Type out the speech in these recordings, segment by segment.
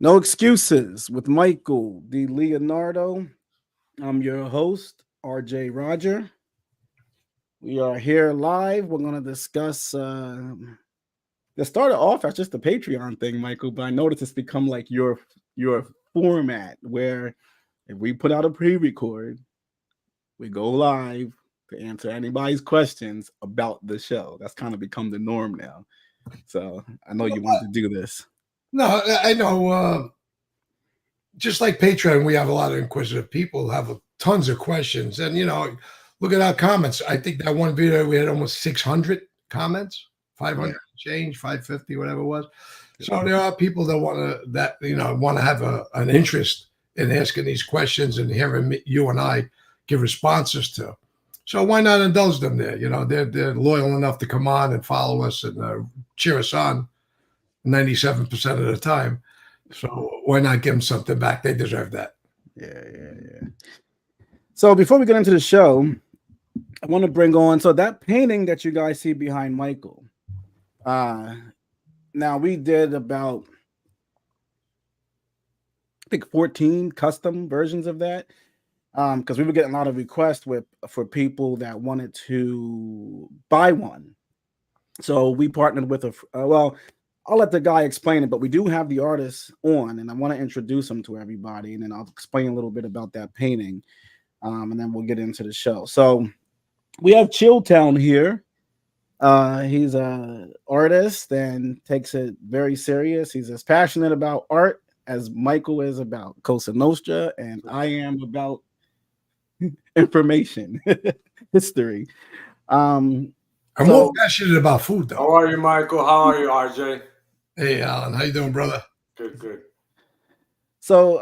No Excuses with Michael DiLeonardo. I'm your host, RJ Roger. We are here live. We're going to discuss. It started off as just a Patreon thing, Michael, but I noticed it's become like your format where if we put out a pre-record, we go live to answer anybody's questions about the show. That's kind of become the norm now. So I know you wanted to do this. No, I know. Just like Patreon, we have a lot of inquisitive people who have tons of questions. And, look at our comments. I think that one video we had almost 600 comments, 500 change, 550, whatever it was. So there are people that want to have an interest in asking these questions and hearing you and I give responses to. So why not indulge them there? They're loyal enough to come on and follow us and cheer us on 97% of the time. So why not give them something back? They deserve that. Yeah. So before we get into the show, I want to bring on that painting that you guys see behind Michael. Now we did about I think 14 custom versions of that. Because we were getting a lot of requests for people that wanted to buy one. So we partnered with I'll let the guy explain it, but we do have the artist on, and I want to introduce him to everybody, and then I'll explain a little bit about that painting, and then we'll get into the show. So we have Chilltown here. He's an artist and takes it very serious. He's as passionate about art as Michael is about Cosa Nostra, and I am about information, history. I'm more passionate about food, though. How are you, Michael? How are you, RJ? Hey, Alan. How you doing, brother? Good. So,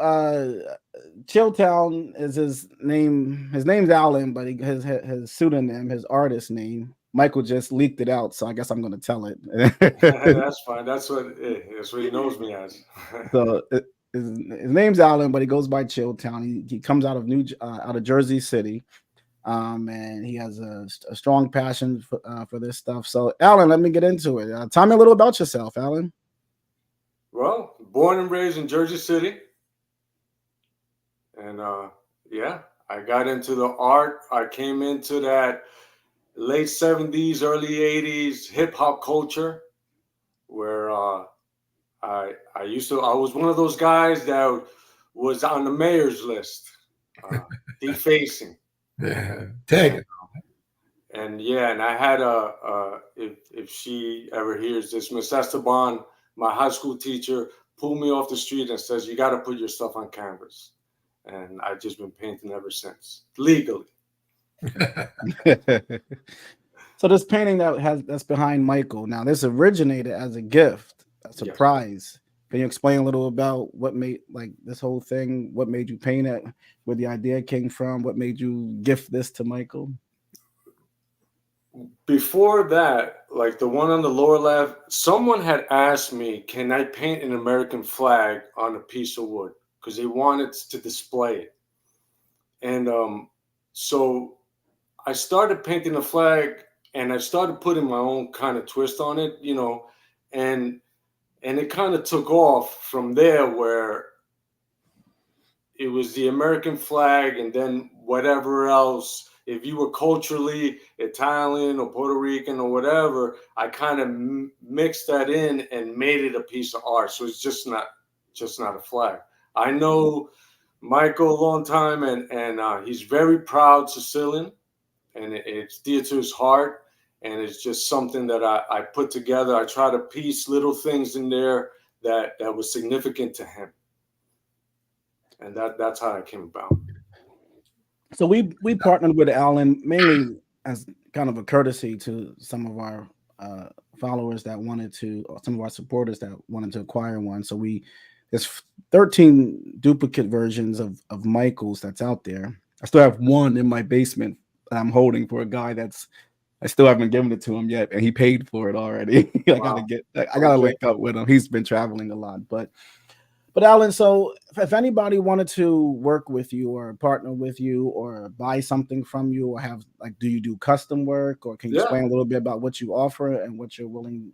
Chilltown is his name. His name's Alan, but his pseudonym, his artist name, Michael just leaked it out. So I guess I'm going to tell it. That's fine. That's what he knows me as. So his name's Alan, but he goes by Chilltown. He comes out of Jersey City. And he has a strong passion for this stuff. So, Alan, let me get into it. Tell me a little about yourself, Alan. Well, born and raised in Jersey City. And, I got into the art. I came into that late 70s, early 80s hip-hop culture where I was one of those guys that was on the mayor's list, defacing. Yeah, tag. And I had if she ever hears this, Miss Esteban, my high school teacher, pulled me off the street and says, "You got to put your stuff on canvas." And I've just been painting ever since, legally. So this painting that's behind Michael. Now this originated as a gift, a surprise. Yes. Can you explain a little about what made this whole thing? What made you paint it? Where the idea came from? What made you gift this to Michael? Before that, like the one on the lower left, someone had asked me, "Can I paint an American flag on a piece of wood?" Because they wanted to display it. And so I started painting the flag, and I started putting my own kind of twist on it, and it kind of took off from there, where it was the American flag and then whatever else. If you were culturally Italian or Puerto Rican or whatever, I kind of mixed that in and made it a piece of art. So it's just not a flag. I know Michael a long time, and he's very proud Sicilian, and it's dear to his heart. And it's just something that I put together. I try to piece little things in there that was significant to him. And that's how it came about. So we partnered with Alan mainly as kind of a courtesy to some of our followers that wanted to, or some of our supporters that wanted to acquire one. So there's 13 duplicate versions of Michael's that's out there. I still have one in my basement that I'm holding for a guy I still haven't given it to him yet, and he paid for it already. I gotta link up with him. He's been traveling a lot, but Alan, so if anybody wanted to work with you or partner with you or buy something from you or have do you do custom work, or can you explain a little bit about what you offer and what you're willing,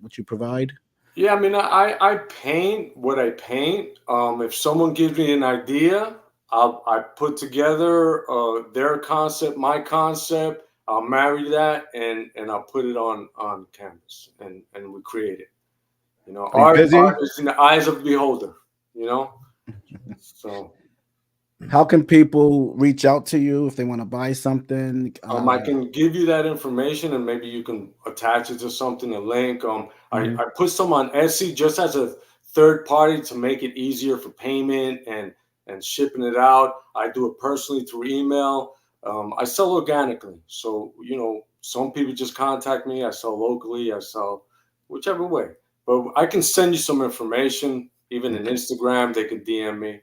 what you provide? Yeah, I mean, I paint what I paint. If someone gives me an idea, I put together their concept, my concept. I'll marry that and I'll put it on canvas and we create it. You know, Are you busy? art is in the eyes of the beholder. You know, so How can people reach out to you if they want to buy something? I can give you that information and maybe you can attach it to something, a link. I put some on Etsy just as a third party to make it easier for payment and shipping it out. I do it personally through email. I sell organically. So, you know, some people just contact me. I sell locally. I sell whichever way. But I can send you some information, even in Instagram. They can DM me.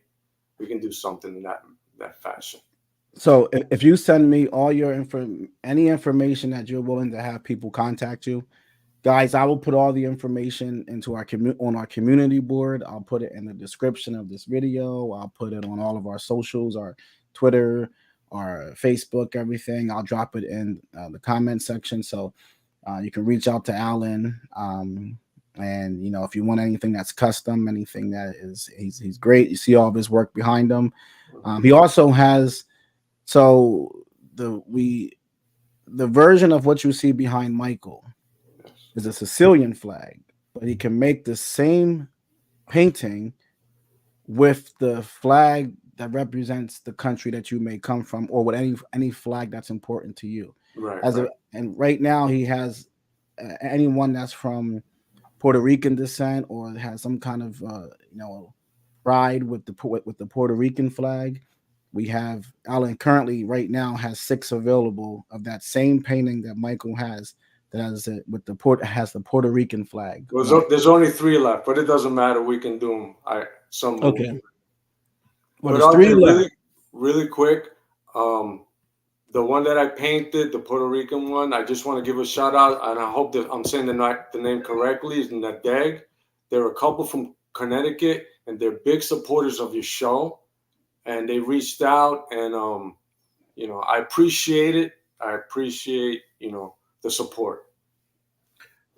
We can do something in that fashion. So if you send me all your any information that you're willing to have people contact you, guys, I will put all the information into our on our community board. I'll put it in the description of this video. I'll put it on all of our socials, our Twitter, our Facebook, everything. I'll drop it in the comment section, so you can reach out to Alan. And you know, if you want anything that's custom, anything that is, he's great. You see all of his work behind him. He also has the version of what you see behind Michael is a Sicilian flag, but he can make the same painting with the flag that represents the country that you may come from, or with any flag that's important to you. Right. And right now he has anyone that's from Puerto Rican descent or has some kind of pride with the Puerto Rican flag. We have Alan currently right now has 6 available of that same painting that Michael has that has it with the Puerto Rican flag. There's only 3 left, but it doesn't matter. We can do them. Okay. Well, but there's 3 left. Really quick. The one that I painted, the Puerto Rican one, I just want to give a shout out, and I hope that I'm saying the name correctly. Is Nadeg. They're a couple from Connecticut, and they're big supporters of your show. And they reached out, and you know, I appreciate it. I appreciate, you know, the support.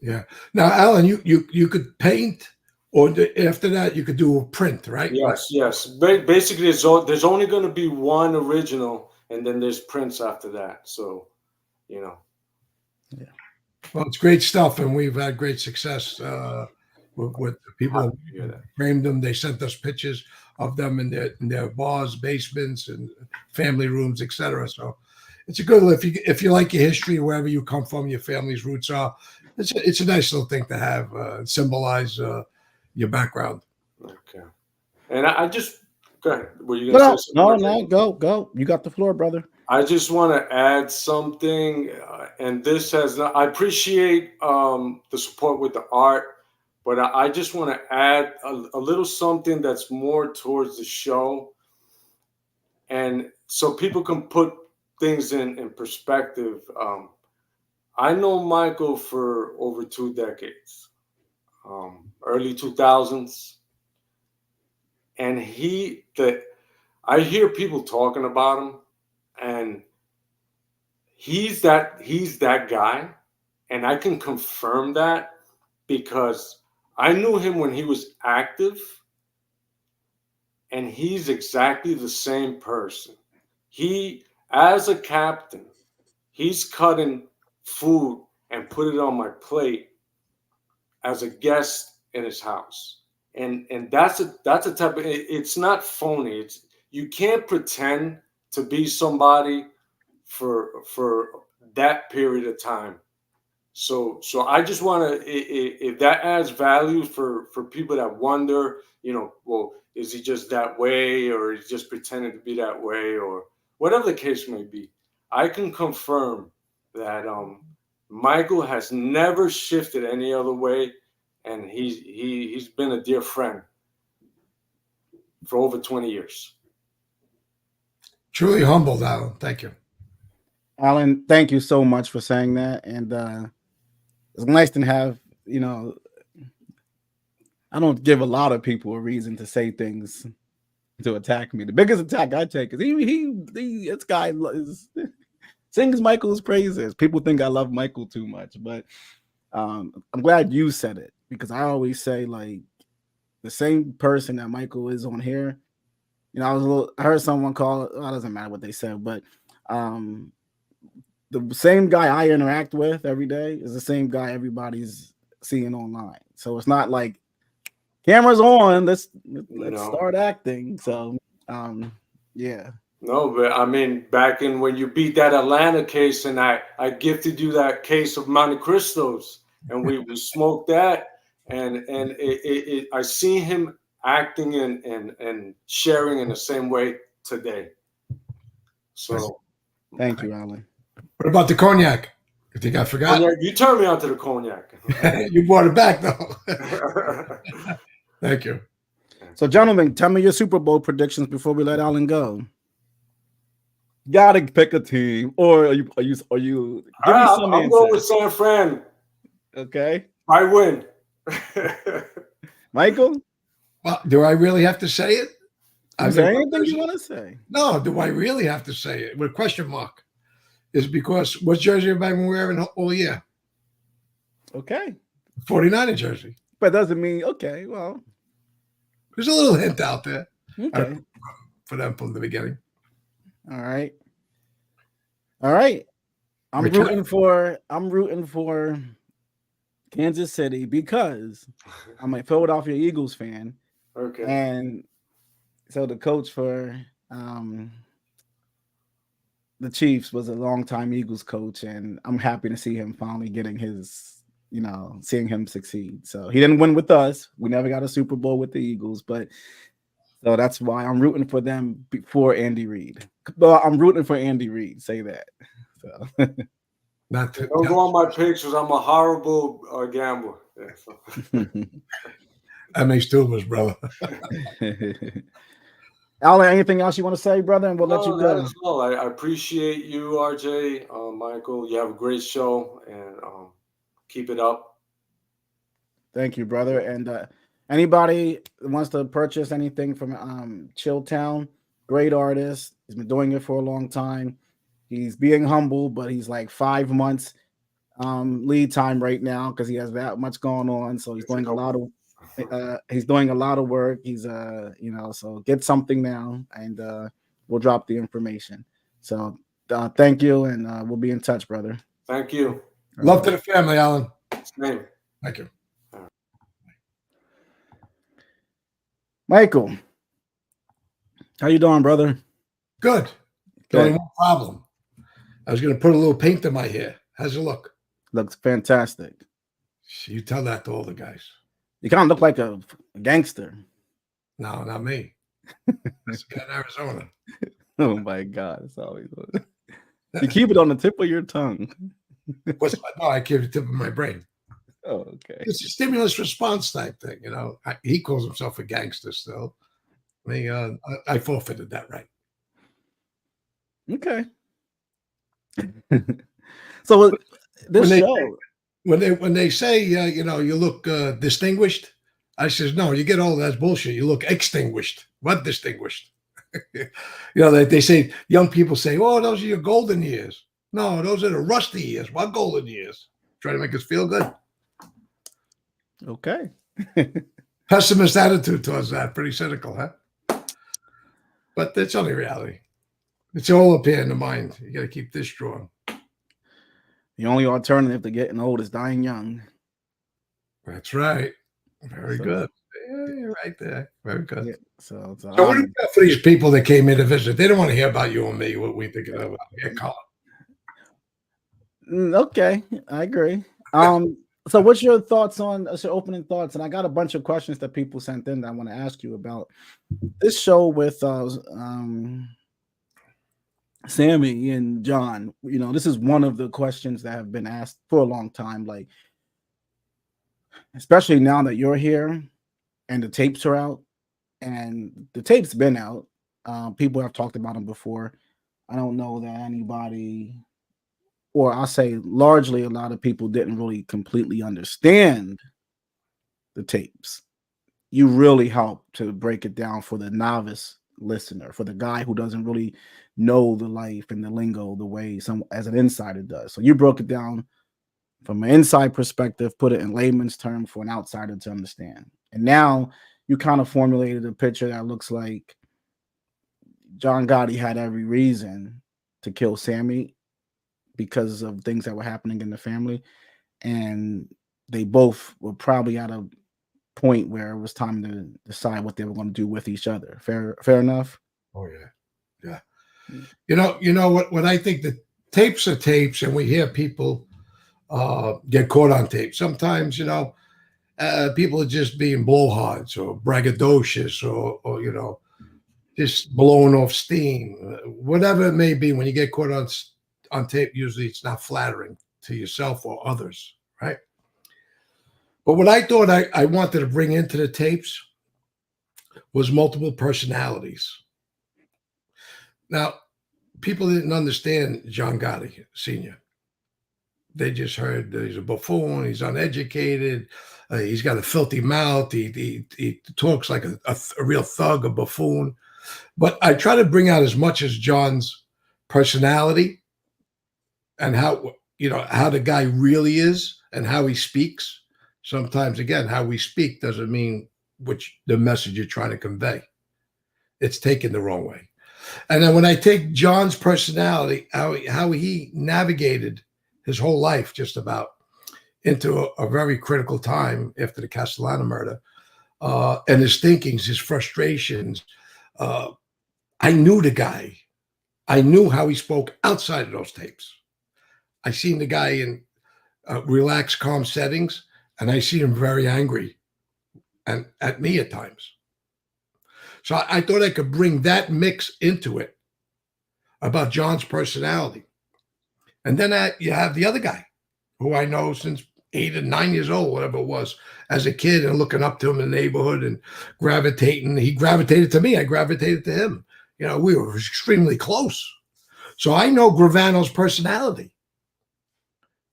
Yeah. Now, Alan, you could paint, or after that you could do a print, right? Yes. Basically, there's only going to be one original, and then there's prints after that. So, you know. Yeah. Well, it's great stuff, and we've had great success with people who framed them. They sent us pictures of them in their bars, basements, and family rooms, etc. So it's a good, if you like your history, wherever you come from, your family's roots are. It's a nice little thing to have, symbolize your background. Okay. And I just go ahead. Were you going to say something? No, go. You got the floor, brother. I just want to add something, and this has not. I appreciate the support with the art. But I just want to add a little something that's more towards the show. And so people can put things in perspective. I know Michael for over 2 decades, early 2000s. And I hear people talking about him, and he's that guy. And I can confirm that because I knew him when he was active, and he's exactly the same person. He, as a captain, he's cutting food and put it on my plate as a guest in his house. And that's a type of, it's not phony. You can't pretend to be somebody for that period of time. So I just want to, if that adds value for people that wonder, you know, well, is he just that way, or is he just pretending to be that way, or whatever the case may be, I can confirm that Michael has never shifted any other way, and he's been a dear friend for over 20 years. Truly humbled, Alan. Thank you. Alan, thank you so much for saying that. And it's nice to have, you know, I don't give a lot of people a reason to say things to attack me. The biggest attack I take is this guy sings Michael's praises. People think I love Michael too much, but I'm glad you said it because I always say like the same person that Michael is on here. You know, I heard someone call it. Well, it doesn't matter what they said, but the same guy I interact with every day is the same guy everybody's seeing online. So it's not like cameras on. Let's start acting. So yeah. No, but I mean, back in when you beat that Atlanta case, and I gifted you that case of Monte Cristos, and we smoked that, and I see him acting and sharing in the same way today. So, thank you, Alan. What about the cognac? You think I forgot? Cognac, you turned me on to the cognac. You brought it back though. Thank you. So, gentlemen, tell me your Super Bowl predictions before we let Alan go. Gotta pick a team, or are you? Give me some I'm going with San Fran. Okay, I win. Michael, well, do I really have to say it? Is there anything you want to say? No, do I really have to say it with a question mark? Is because what jersey have I been wearing all year? Okay, 49er jersey. But doesn't mean okay. Well, there's a little hint out there. Okay, for them from the beginning. All right. I'm rooting for Kansas City because I'm a Philadelphia Eagles fan. Okay. And so the coach for the Chiefs was a longtime Eagles coach, and I'm happy to see him finally getting his, seeing him succeed. So he didn't win with us. We never got a Super Bowl with the Eagles, but so that's why I'm rooting for them before Andy Reid. Well, I'm rooting for Andy Reid. Say that. So. Don't go on my pictures. I'm a horrible gambler. Yeah, so. That makes two of us, brother. Alan, anything else you want to say, brother? And we'll let you go. That's all. I appreciate you, RJ, Michael. You have a great show, and keep it up. Thank you, brother. And anybody that wants to purchase anything from Chilltown, great artist. He's been doing it for a long time. He's being humble, but he's like 5 months lead time right now because he has that much going on. So he's doing a lot of work. He's so get something now, and we'll drop the information. So thank you, and we'll be in touch, brother. Thank you. Love to the family, Alan. Same. Thank you. Michael, how you doing, brother? Good. Only one problem. I was going to put a little paint in my hair. How's it look? Looks fantastic. You tell that to all the guys. You kind of look like a gangster. No, not me. That's in Arizona. Oh my God! It's always you keep it on the tip of your tongue. No, I keep the tip of my brain. Oh, okay. It's a stimulus response type thing, He calls himself a gangster still. I forfeited that right. Okay. So when they say you look distinguished, I says no. You get all that's bullshit. You look extinguished. What distinguished? They say young people say, "Oh, those are your golden years." No, those are the rusty years. What golden years? Try to make us feel good. Okay. Pessimist attitude towards that. Pretty cynical, huh? But it's only reality. It's all up here in the mind. You got to keep this strong. The only alternative to getting old is dying young. That's right. Very good. Yeah, you're right there. Very good. Yeah, so what do you got for these people that came in to visit? They don't want to hear about you and me, what we think about. Yeah, call them. Okay, I agree. So what's your thoughts on your opening thoughts? And I got a bunch of questions that people sent in that I want to ask you about this show with Sammy and John. This is one of the questions that have been asked for a long time, like especially now that you're here and the tapes are out, and the tape's been out. People have talked about them before. I don't know that anybody, or I'll say largely a lot of people didn't really completely understand the tapes. You really helped to break it down for the novice listener, for the guy who doesn't really know the life and the lingo the way as an insider does. So you broke it down from an inside perspective, put it in layman's term for an outsider to understand. And now you kind of formulated a picture that looks like John Gotti had every reason to kill Sammy because of things that were happening in the family. And they both were probably at a point where it was time to decide what they were going to do with each other. Fair enough? Oh, yeah. You know what I think, the tapes are tapes, and we hear people get caught on tape. Sometimes, people are just being blowhards or braggadocious or just blowing off steam, whatever it may be. When you get caught on tape, usually it's not flattering to yourself or others, right? But what I thought I wanted to bring into the tapes was multiple personalities. Now, people didn't understand John Gotti Sr. They just heard that he's a buffoon, he's uneducated, he's got a filthy mouth, he talks like a real thug, a buffoon. But I try to bring out as much as John's personality and how the guy really is and how he speaks. Sometimes, again, how we speak doesn't mean the message you're trying to convey. It's taken the wrong way. And then when I take John's personality, how he navigated his whole life just about into a very critical time after the Castellano murder, and his thinkings, his frustrations, I knew the guy. I knew how he spoke outside of those tapes. I seen the guy in relaxed, calm settings, and I see him very angry and at me at times. So I thought I could bring that mix into it about John's personality. And then you have the other guy who I know since 8 or 9 years old, whatever it was, as a kid, and looking up to him in the neighborhood and gravitating. He gravitated to me. I gravitated to him. We were extremely close. So I know Gravano's personality.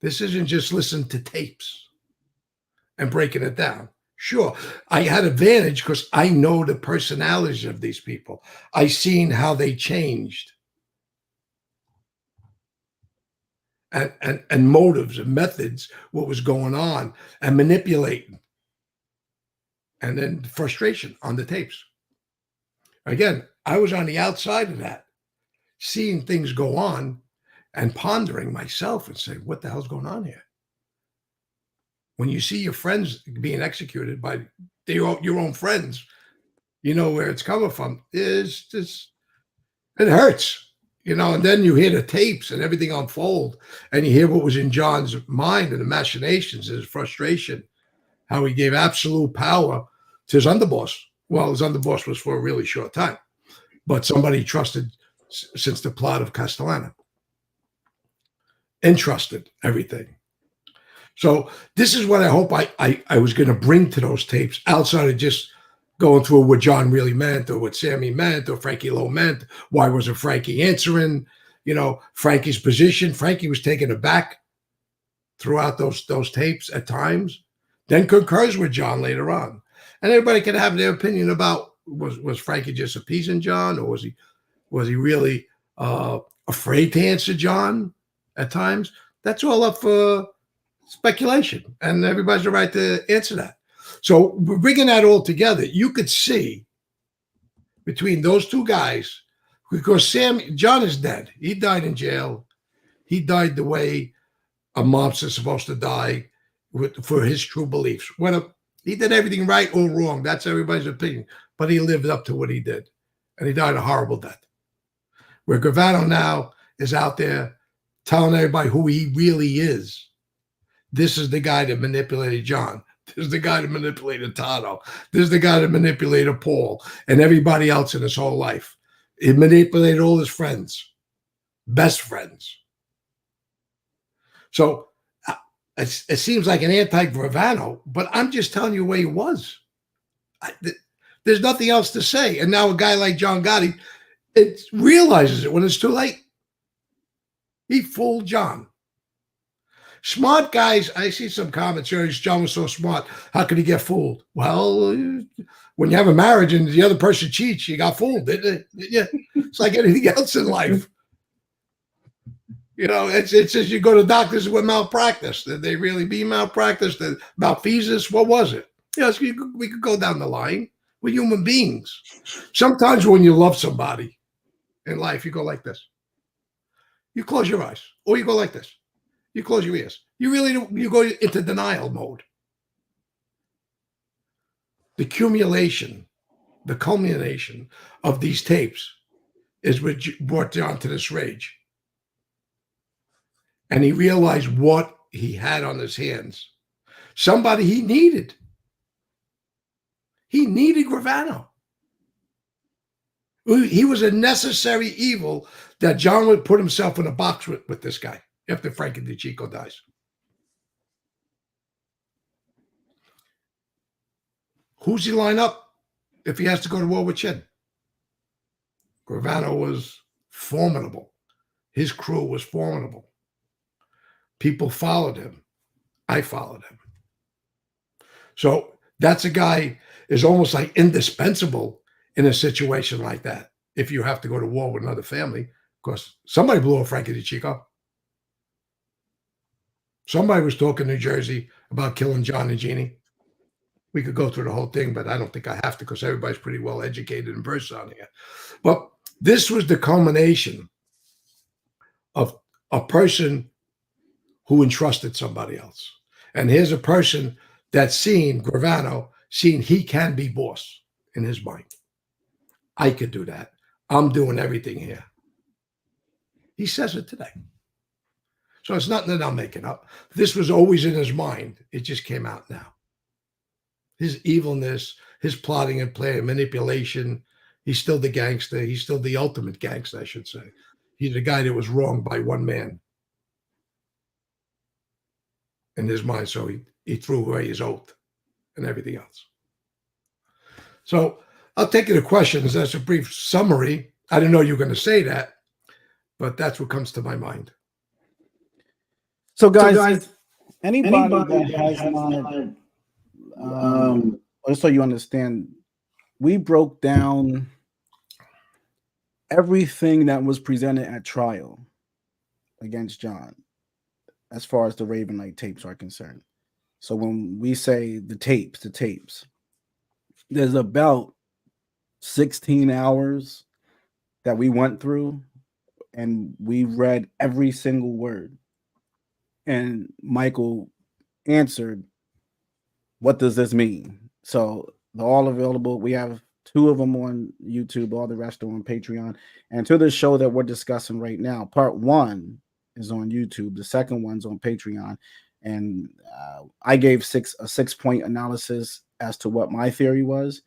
This isn't just listening to tapes and breaking it down. Sure, I had advantage because I know the personalities of these people. I seen how they changed. And motives and methods, what was going on, and manipulating. And then frustration on the tapes. Again, I was on the outside of that, seeing things go on and pondering myself and saying, what the hell's going on here? When you see your friends being executed by your own friends, you know where it's coming from. It hurts. And then you hear the tapes and everything unfold, and you hear what was in John's mind and the machinations, his frustration, how he gave absolute power to his underboss. Well, his underboss was for a really short time, but somebody he trusted since the plot of Castellano. Entrusted everything. So this is what I hope I was going to bring to those tapes, outside of just going through what John really meant, or what Sammy meant, or Frankie Lowe meant. Why wasn't Frankie answering? Frankie's position. Frankie was taken aback throughout those tapes at times, then concurs with John later on. And everybody can have their opinion about, was Frankie just appeasing John, or was he really afraid to answer John at times? That's all up for speculation, and everybody's the right to answer that. So bringing that all together, you could see between those two guys, because John is dead. He died in jail. He died the way a mobster is supposed to die, for his true beliefs. He did everything right or wrong. That's everybody's opinion. But he lived up to what he did, and he died a horrible death. Where Gravano now is out there telling everybody who he really is. This is the guy that manipulated John. This is the guy that manipulated Tano. This is the guy that manipulated Paul and everybody else in his whole life. He manipulated all his friends, best friends. So it seems like an anti-Gravano, but I'm just telling you where he was. There's nothing else to say. And now a guy like John Gotti, it realizes it when it's too late. He fooled John. Smart guys, I see some comments here. John was so smart. How could he get fooled? Well, when you have a marriage and the other person cheats, you got fooled, didn't it? Yeah. It's like anything else in life. You know, it's just you go to doctors with malpractice. Did they really be malpractice? The malfeasance? What was it? Yes, we could go down the line. We're human beings. Sometimes when you love somebody in life, you go like this. You close your eyes, or you go like this. You close your ears. You go into denial mode. The accumulation, the culmination of these tapes is what brought John to this rage. And he realized what he had on his hands. Somebody he needed. He needed Gravano. He was a necessary evil that John would put himself in a box with this guy after Frankie DeCicco dies. Who's he line up if he has to go to war with Chin? Gravano was formidable. His crew was formidable. People followed him. I followed him. So that's a guy is almost like indispensable in a situation like that. If you have to go to war with another family, because somebody blew up Frankie DeCicco. Somebody was talking in New Jersey about killing John and Jeannie. We could go through the whole thing, but I don't think I have to because everybody's pretty well educated and versed on here. But this was the culmination of a person who entrusted somebody else. And here's a person that's seen Gravano, seen he can be boss in his mind. I could do that. I'm doing everything here. He says it today. So it's nothing that I'm making up. This was always in his mind. It just came out now. His evilness, his plotting and planning, manipulation. He's still the gangster. He's still the ultimate gangster, I should say. He's the guy that was wronged by one man in his mind. So he threw away his oath and everything else. So I'll take you to questions. That's a brief summary. I didn't know you were going to say that, but that's what comes to my mind. So guys, anybody that has not, just so you understand, we broke down everything that was presented at trial against John, as far as the Raven Light tapes are concerned. So when we say the tapes, there's about 16 hours that we went through, and we read every single word. And Michael answered, what does this mean? So they're all available. We have 2 of them on YouTube, all the rest are on Patreon. And to the show that we're discussing right now, part 1 is on YouTube. The second one's on Patreon. And I gave a 6-point analysis as to what my theory was.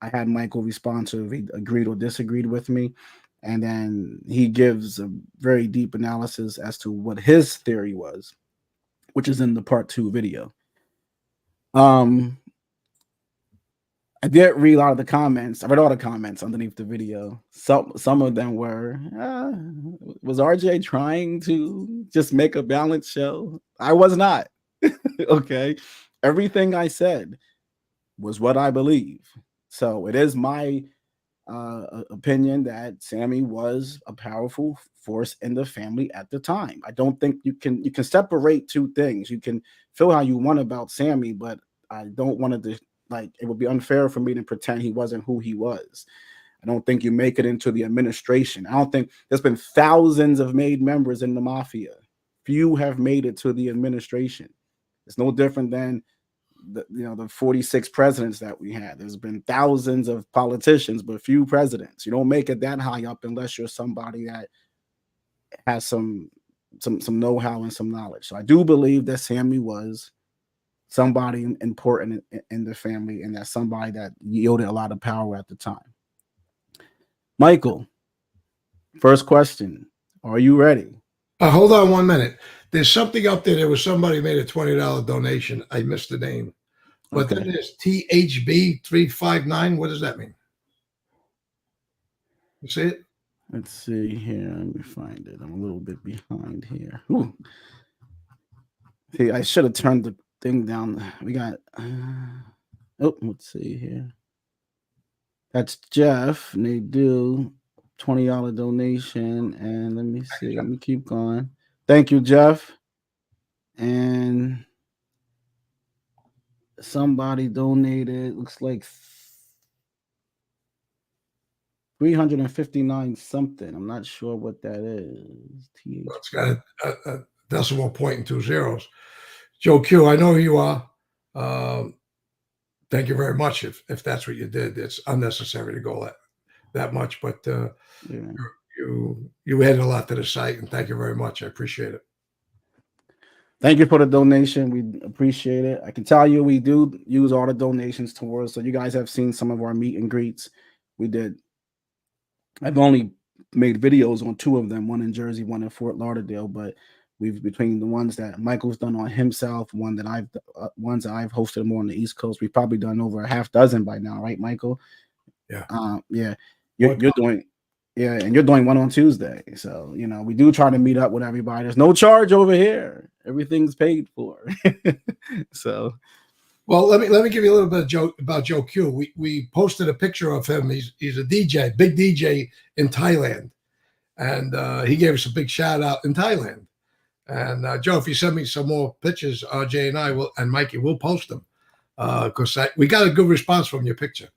I had Michael respond to if he agreed or disagreed with me. And then he gives a very deep analysis as to what his theory was, which is in the part 2 video. I did read a lot of the comments. I read all the comments underneath the video. Some of them were, was RJ trying to just make a balanced show? I was not. Okay. Everything I said was what I believe. So it is my opinion that Sammy was a powerful force in the family at the time. I don't think you can separate 2 things. You can feel how you want about Sammy, but I don't want to, like, it would be unfair for me to pretend he wasn't who he was. I don't think you make it into the administration. I don't think there's been thousands of made members in the Mafia. Few have made it to the administration. It's no different than the 46 presidents that we had. There's been thousands of politicians, but few presidents. You don't make it that high up unless you're somebody that has some know-how and some knowledge. So I do believe that Sammy was somebody important in the family, and that's somebody that yielded a lot of power at the time. Michael, first question. Are you ready? Hold on 1 minute. There's something up there. There was somebody made a $20 donation. I missed the name. But then there's THB359. What does that mean? You see it? Let's see here. Let me find it. I'm a little bit behind here. Ooh. See, I should have turned the thing down. We got, let's see here. That's Jeff. And they do $20 donation. And let me see. Let me keep going. Thank you, Jeff. And somebody donated, looks like 359 something. I'm not sure what that is. It's got a decimal point and 2 zeros. Joe Q, I know who you are. Thank you very much. If that's what you did, it's unnecessary to go that much, but Yeah. you added a lot to the site, and thank you very much. I appreciate it. Thank you for the donation. We appreciate it. I can tell you we do use all the donations towards. So you guys have seen some of our meet and greets. We did. I've only made videos on 2 of them, one in Jersey, one in Fort Lauderdale, but we've between the ones that Michael's done on himself, ones that I've hosted more on the East Coast. We've probably done over a half dozen by now, right, Michael? Yeah. Yeah. You're doing, yeah, and you're doing one on Tuesday. So, you know, we do try to meet up with everybody. There's no charge over here. Everything's paid for. So, well, let me give you a little bit about Joe Q. We posted a picture of him. He's a DJ, big DJ in Thailand, and he gave us a big shout out in Thailand. And Joe, if you send me some more pictures, RJ and I will, and Mikey, we'll post them because we got a good response from your picture.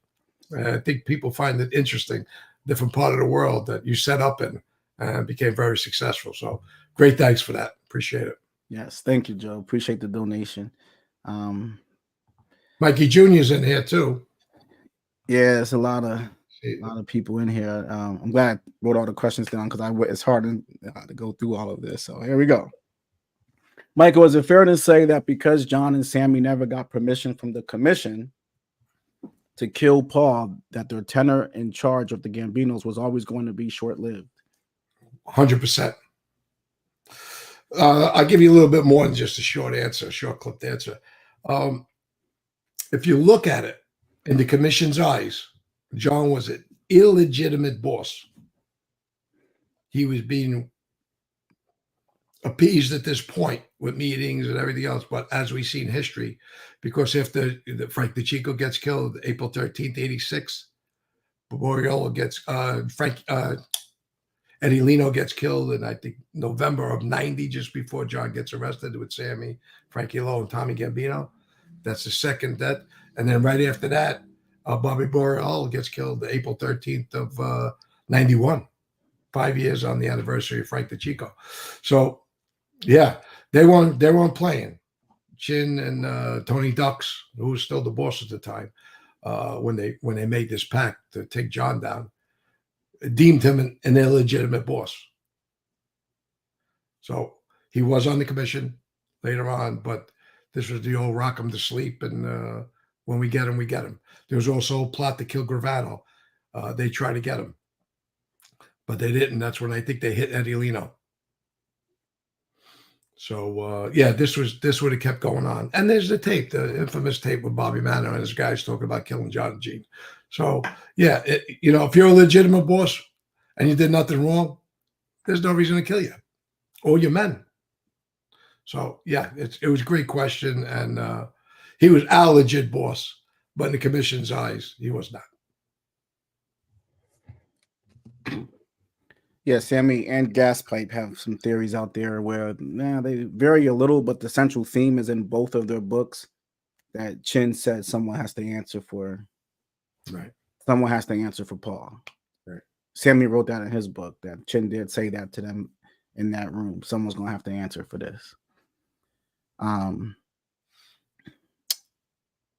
I think people find it interesting, different part of the world that you set up in and became very successful. So great, thanks for that. Appreciate it. Yes, thank you, Joe. Appreciate the donation. Mikey Jr.'s in here too. Yeah, there's a lot of people in here. I'm glad I wrote all the questions down because it's hard to go through all of this. So here we go. Michael, is it fair to say that because John and Sammy never got permission from the commission to kill Paul, that their tenure in charge of the Gambinos was always going to be short-lived? 100%. I'll give you a little bit more than just a short clipped answer. If you look at it in the commission's eyes, John was an illegitimate boss. He was being appeased at this point with meetings and everything else. But as we see in history, because if Frank DeChico gets killed April 13th, 86, Borriello gets Eddie Lino gets killed in, I think, November of 90, just before John gets arrested with Sammy, Frankie Lowe, and Tommy Gambino. That's the second death. And then right after that, Bobby Borriello gets killed April 13th of 91, 5 years on the anniversary of Frank DeChico. So, yeah, they weren't playing. Chin and Tony Ducks, who was still the boss at the time, when they made this pact to take John down, deemed him an illegitimate boss. So he was on the commission later on, but this was the old rock him to sleep, and when we get him, we get him. There was also a plot to kill Gravano. They tried to get him, but they didn't. That's when I think they hit Eddie Lino. So yeah, this would have kept going on. And there's the tape, the infamous tape with Bobby Manor and his guys talking about killing John and Gene. So yeah, if you're a legitimate boss and you did nothing wrong, there's no reason to kill you or your men. So yeah, it was a great question, and he was our legit boss, but in the commission's eyes, he was not. Yeah, Sammy and Gaspipe have some theories out there where they vary a little, but the central theme is in both of their books that Chin said someone has to answer for. Right. Someone has to answer for Paul. Right. Sammy wrote that in his book, that Chin did say that to them in that room. Someone's going to have to answer for this.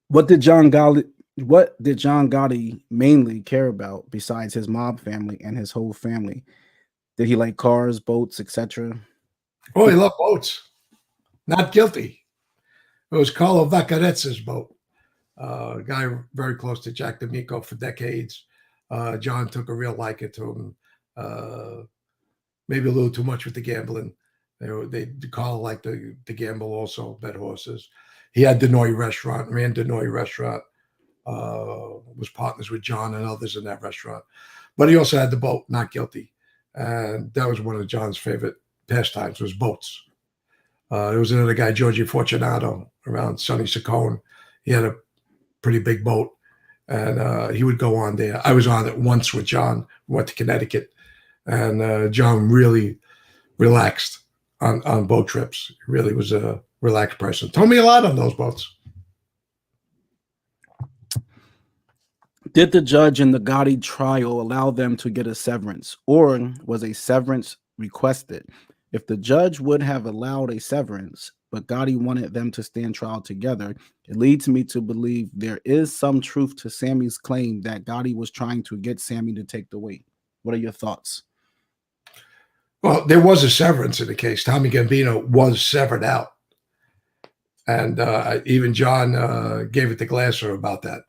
What did John Gotti mainly care about besides his mob family and his whole family? Did he like cars, boats, etc.? Oh, he loved boats. Not guilty. It was Carlo Vaccarezza's boat. A guy very close to Jack D'Amico for decades. John took a real liking to him. Maybe a little too much with the gambling. Carlo liked to gamble also, bet horses. He had Denoy Restaurant, ran Denoy Restaurant, was partners with John and others in that restaurant. But he also had the boat, not guilty. And that was one of John's favorite pastimes, was boats. There was another guy, Giorgio Fortunato, around Sonny Saccone. He had a pretty big boat. and he would go on there. I was on it once with John. Went to Connecticut, and John really relaxed on boat trips. He really was a relaxed person. Told me a lot on those boats. Did the judge in the Gotti trial allow them to get a severance, or was a severance requested? If the judge would have allowed a severance, but Gotti wanted them to stand trial together, it leads me to believe there is some truth to Sammy's claim that Gotti was trying to get Sammy to take the weight. What are your thoughts? Well, there was a severance in the case. Tommy Gambino was severed out. And even John gave it to Glasser about that.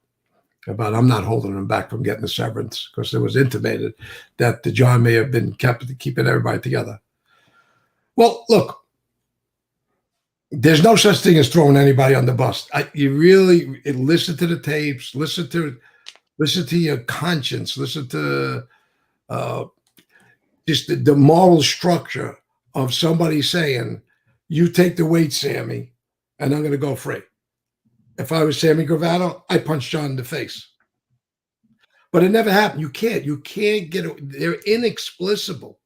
About I'm not holding him back from getting the severance, because it was intimated that the John may have been keeping everybody together. Well, look, there's no such thing as throwing anybody on the bus. You really listen to the tapes, listen to your conscience, listen to just the moral structure of somebody saying, "You take the weight, Sammy, and I'm going to go free." If I was Sammy Gravano, I'd punch John in the face. But it never happened. You can't get it. They're inexplicable,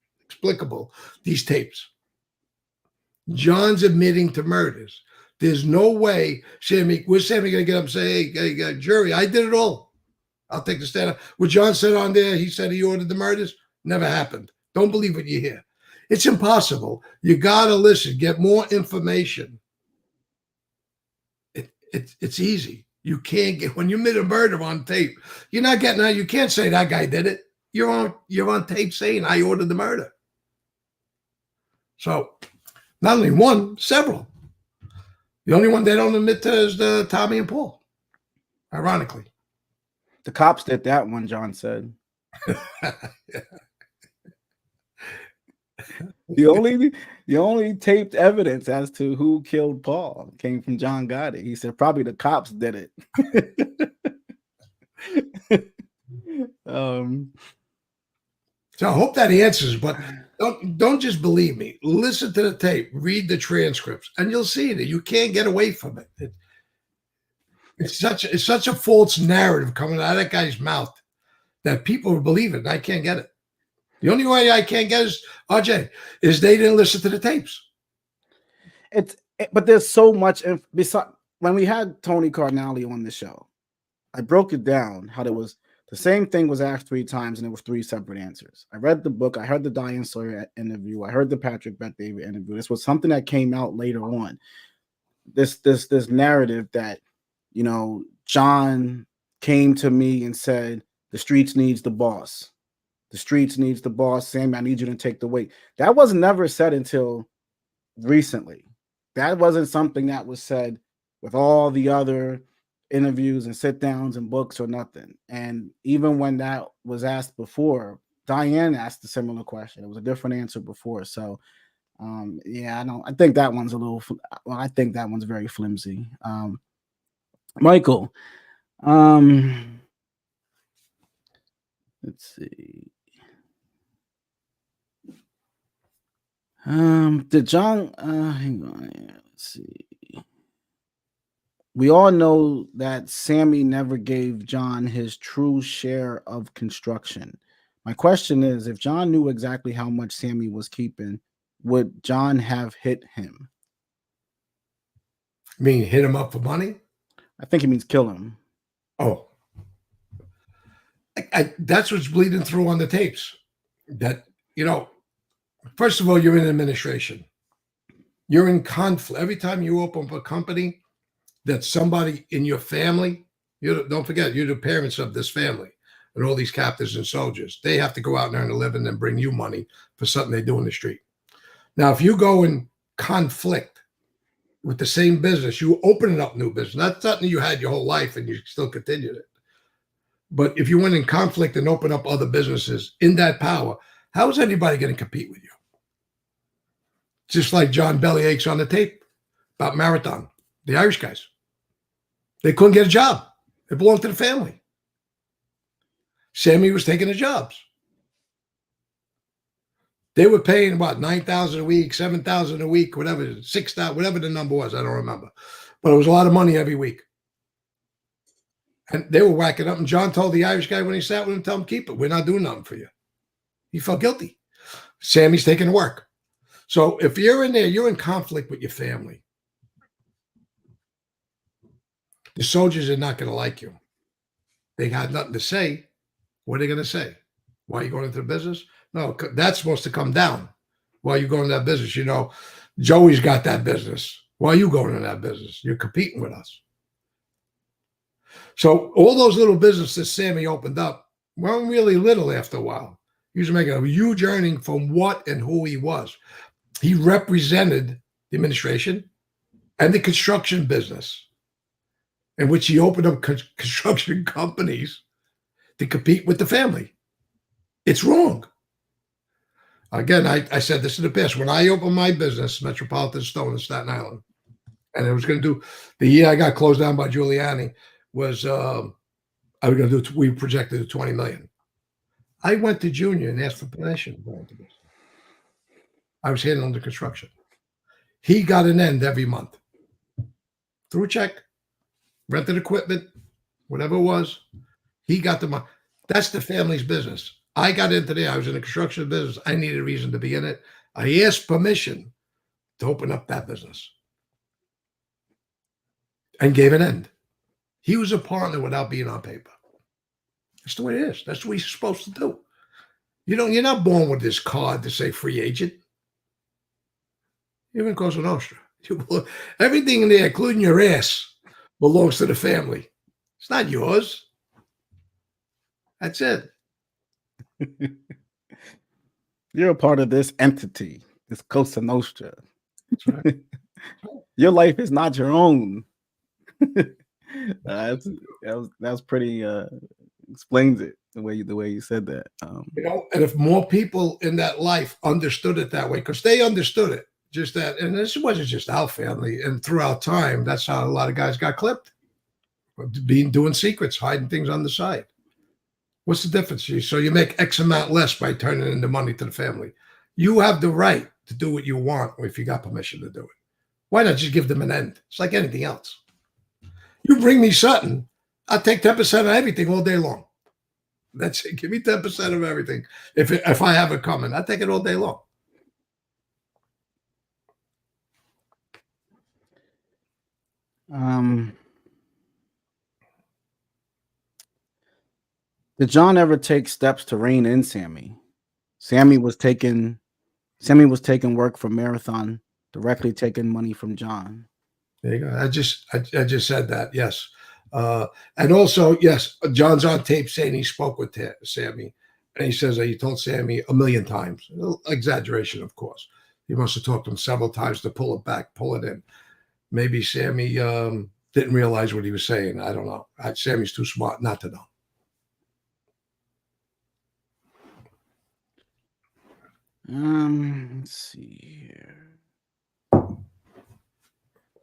these tapes. John's admitting to murders. There's no way Sammy going to get up and say, hey, jury, I did it all. I'll take the stand. What John said on there, he said he ordered the murders. Never happened. Don't believe what you hear. It's impossible. You got to listen, get more information. It's easy. You can't get, when you made a murder on tape, you're not getting out. You can't say that guy did it. You're on tape saying I ordered the murder. So not only one, several. The only one they don't admit to is Tommy and Paul. Ironically, the cops did that one. John said. Yeah. The only taped evidence as to who killed Paul came from John Gotti. He said probably the cops did it. So I hope that answers, but don't just believe me. Listen to the tape, read the transcripts, and you'll see that you can't get away from it. It's such a false narrative coming out of that guy's mouth that people will believe it, and I can't get it. The only way I can't get is, RJ, is they didn't listen to the tapes. But there's so much. When we had Tony Cardinale on the show, I broke it down how there was the same thing was asked 3 times and it was 3 separate answers. I read the book. I heard the Diane Sawyer interview. I heard the Patrick Bet-David interview. This was something that came out later on. This narrative that, John came to me and said, the streets needs the boss. The streets needs the boss. Sammy, I need you to take the weight. That was never said until recently. That wasn't something that was said with all the other interviews and sit downs and books or nothing. And even when that was asked before, Diane asked a similar question. It was a different answer before. So, I think that one's I think that one's very flimsy. Michael, let's see. Did John hang on here. Let's see. We all know that Sammy never gave John his true share of construction. My question is, if John knew exactly how much Sammy was keeping, would John have hit him? You mean hit him up for money? I think he means kill him. Oh. That's what's bleeding through on the tapes. That, first of all, you're in administration. You're in conflict. Every time you open up a company, that somebody in your family, don't forget, you're the parents of this family and all these captives and soldiers. They have to go out and earn a living and bring you money for something they do in the street. Now, if you go in conflict with the same business, you opening up new business. That's something you had your whole life and you still continued it. But if you went in conflict and open up other businesses in that power, how is anybody going to compete with you? Just like John Bellyaches on the tape about Marathon, the Irish guys. They couldn't get a job. It belonged to the family. Sammy was taking the jobs. They were paying what, $9,000 a week, $7,000 a week, whatever, $6,000, whatever the number was. I don't remember, but it was a lot of money every week. And they were whacking up. And John told the Irish guy when he sat with him, tell him, keep it. We're not doing nothing for you. He felt guilty. Sammy's taking work. So if you're in there, you're in conflict with your family. The soldiers are not going to like you. They had nothing to say. What are they going to say? Why are you going into the business? No, that's supposed to come down. Why are you going into that business? You know, Joey's got that business. Why are you going into that business? You're competing with us. So all those little businesses Sammy opened up weren't really little after a while. He was making a huge earning from what and who he was. He represented the administration and the construction business, in which he opened up construction companies to compete with the family. It's wrong. Again, I said this in the past. When I opened my business, Metropolitan Stone in Staten Island, and I was going to do, the year I got closed down by Giuliani was, I was going to do, we projected to 20 million. I went to Junior and asked for permission. I was handling the construction. He got an end every month. Through a check, rented equipment, whatever it was. He got the money. That's the family's business. I got into there. I was in the construction business. I needed a reason to be in it. I asked permission to open up that business and gave an end. He was a partner without being on paper. That's the way it is. That's what he's supposed to do. You're not born with this card to say free agent. You're in Cosa Nostra. Everything in there, including your ass, belongs to the family. It's not yours. That's it. You're a part of this entity, this Cosa Nostra. That's right. Your life is not your own. That's pretty explains it the way you said that. And if more people in that life understood it that way, because they understood it, just that, and this wasn't just our family, and throughout time, that's how a lot of guys got clipped, doing secrets, hiding things on the side. What's the difference? So you make X amount less by turning in the money to the family. You have the right to do what you want if you got permission to do it. Why not just give them an end? It's like anything else. You bring me something, I'll take 10% of everything all day long. That's it. Give me 10% of everything. If I have it coming, I'll take it all day long. Did John ever take steps to rein in Sammy? Sammy was taking work from Marathon, directly taking money from John. There you go. I just said that. Yes. And also, yes, John's on tape saying he spoke with Sammy, and he says that he told Sammy 1 million times. Exaggeration, of course. He must have talked to him several times to pull it back, pull it in. Maybe Sammy didn't realize what he was saying. I don't know. Sammy's too smart not to know. Let's see here.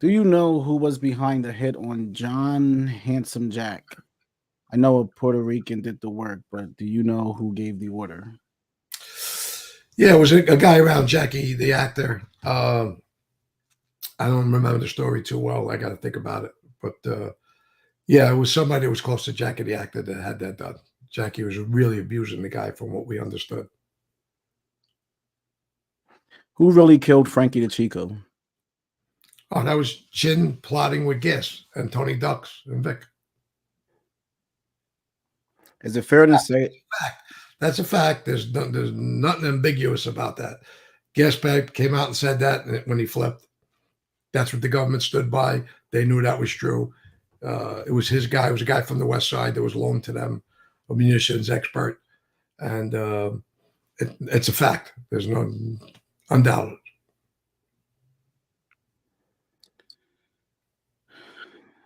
Do you know who was behind the hit on John Handsome Jack? I know a Puerto Rican did the work, but do you know who gave the order? Yeah, it was a guy around Jackie, the actor. I don't remember the story too well. I got to think about it. But yeah, it was somebody that was close to Jackie, the actor, that had that done. Jackie was really abusing the guy from what we understood. Who really killed Frankie the Chico? Oh, that was Chin plotting with Guess and Tony Ducks and Vic. Is it fair to say that's a fact? There's nothing ambiguous about that. Guess came out and said that when he flipped. That's what the government stood by. They knew that was true. It was his guy. It was a guy from the West Side that was loaned to them, a munitions expert, and it's a fact. There's no undoubted.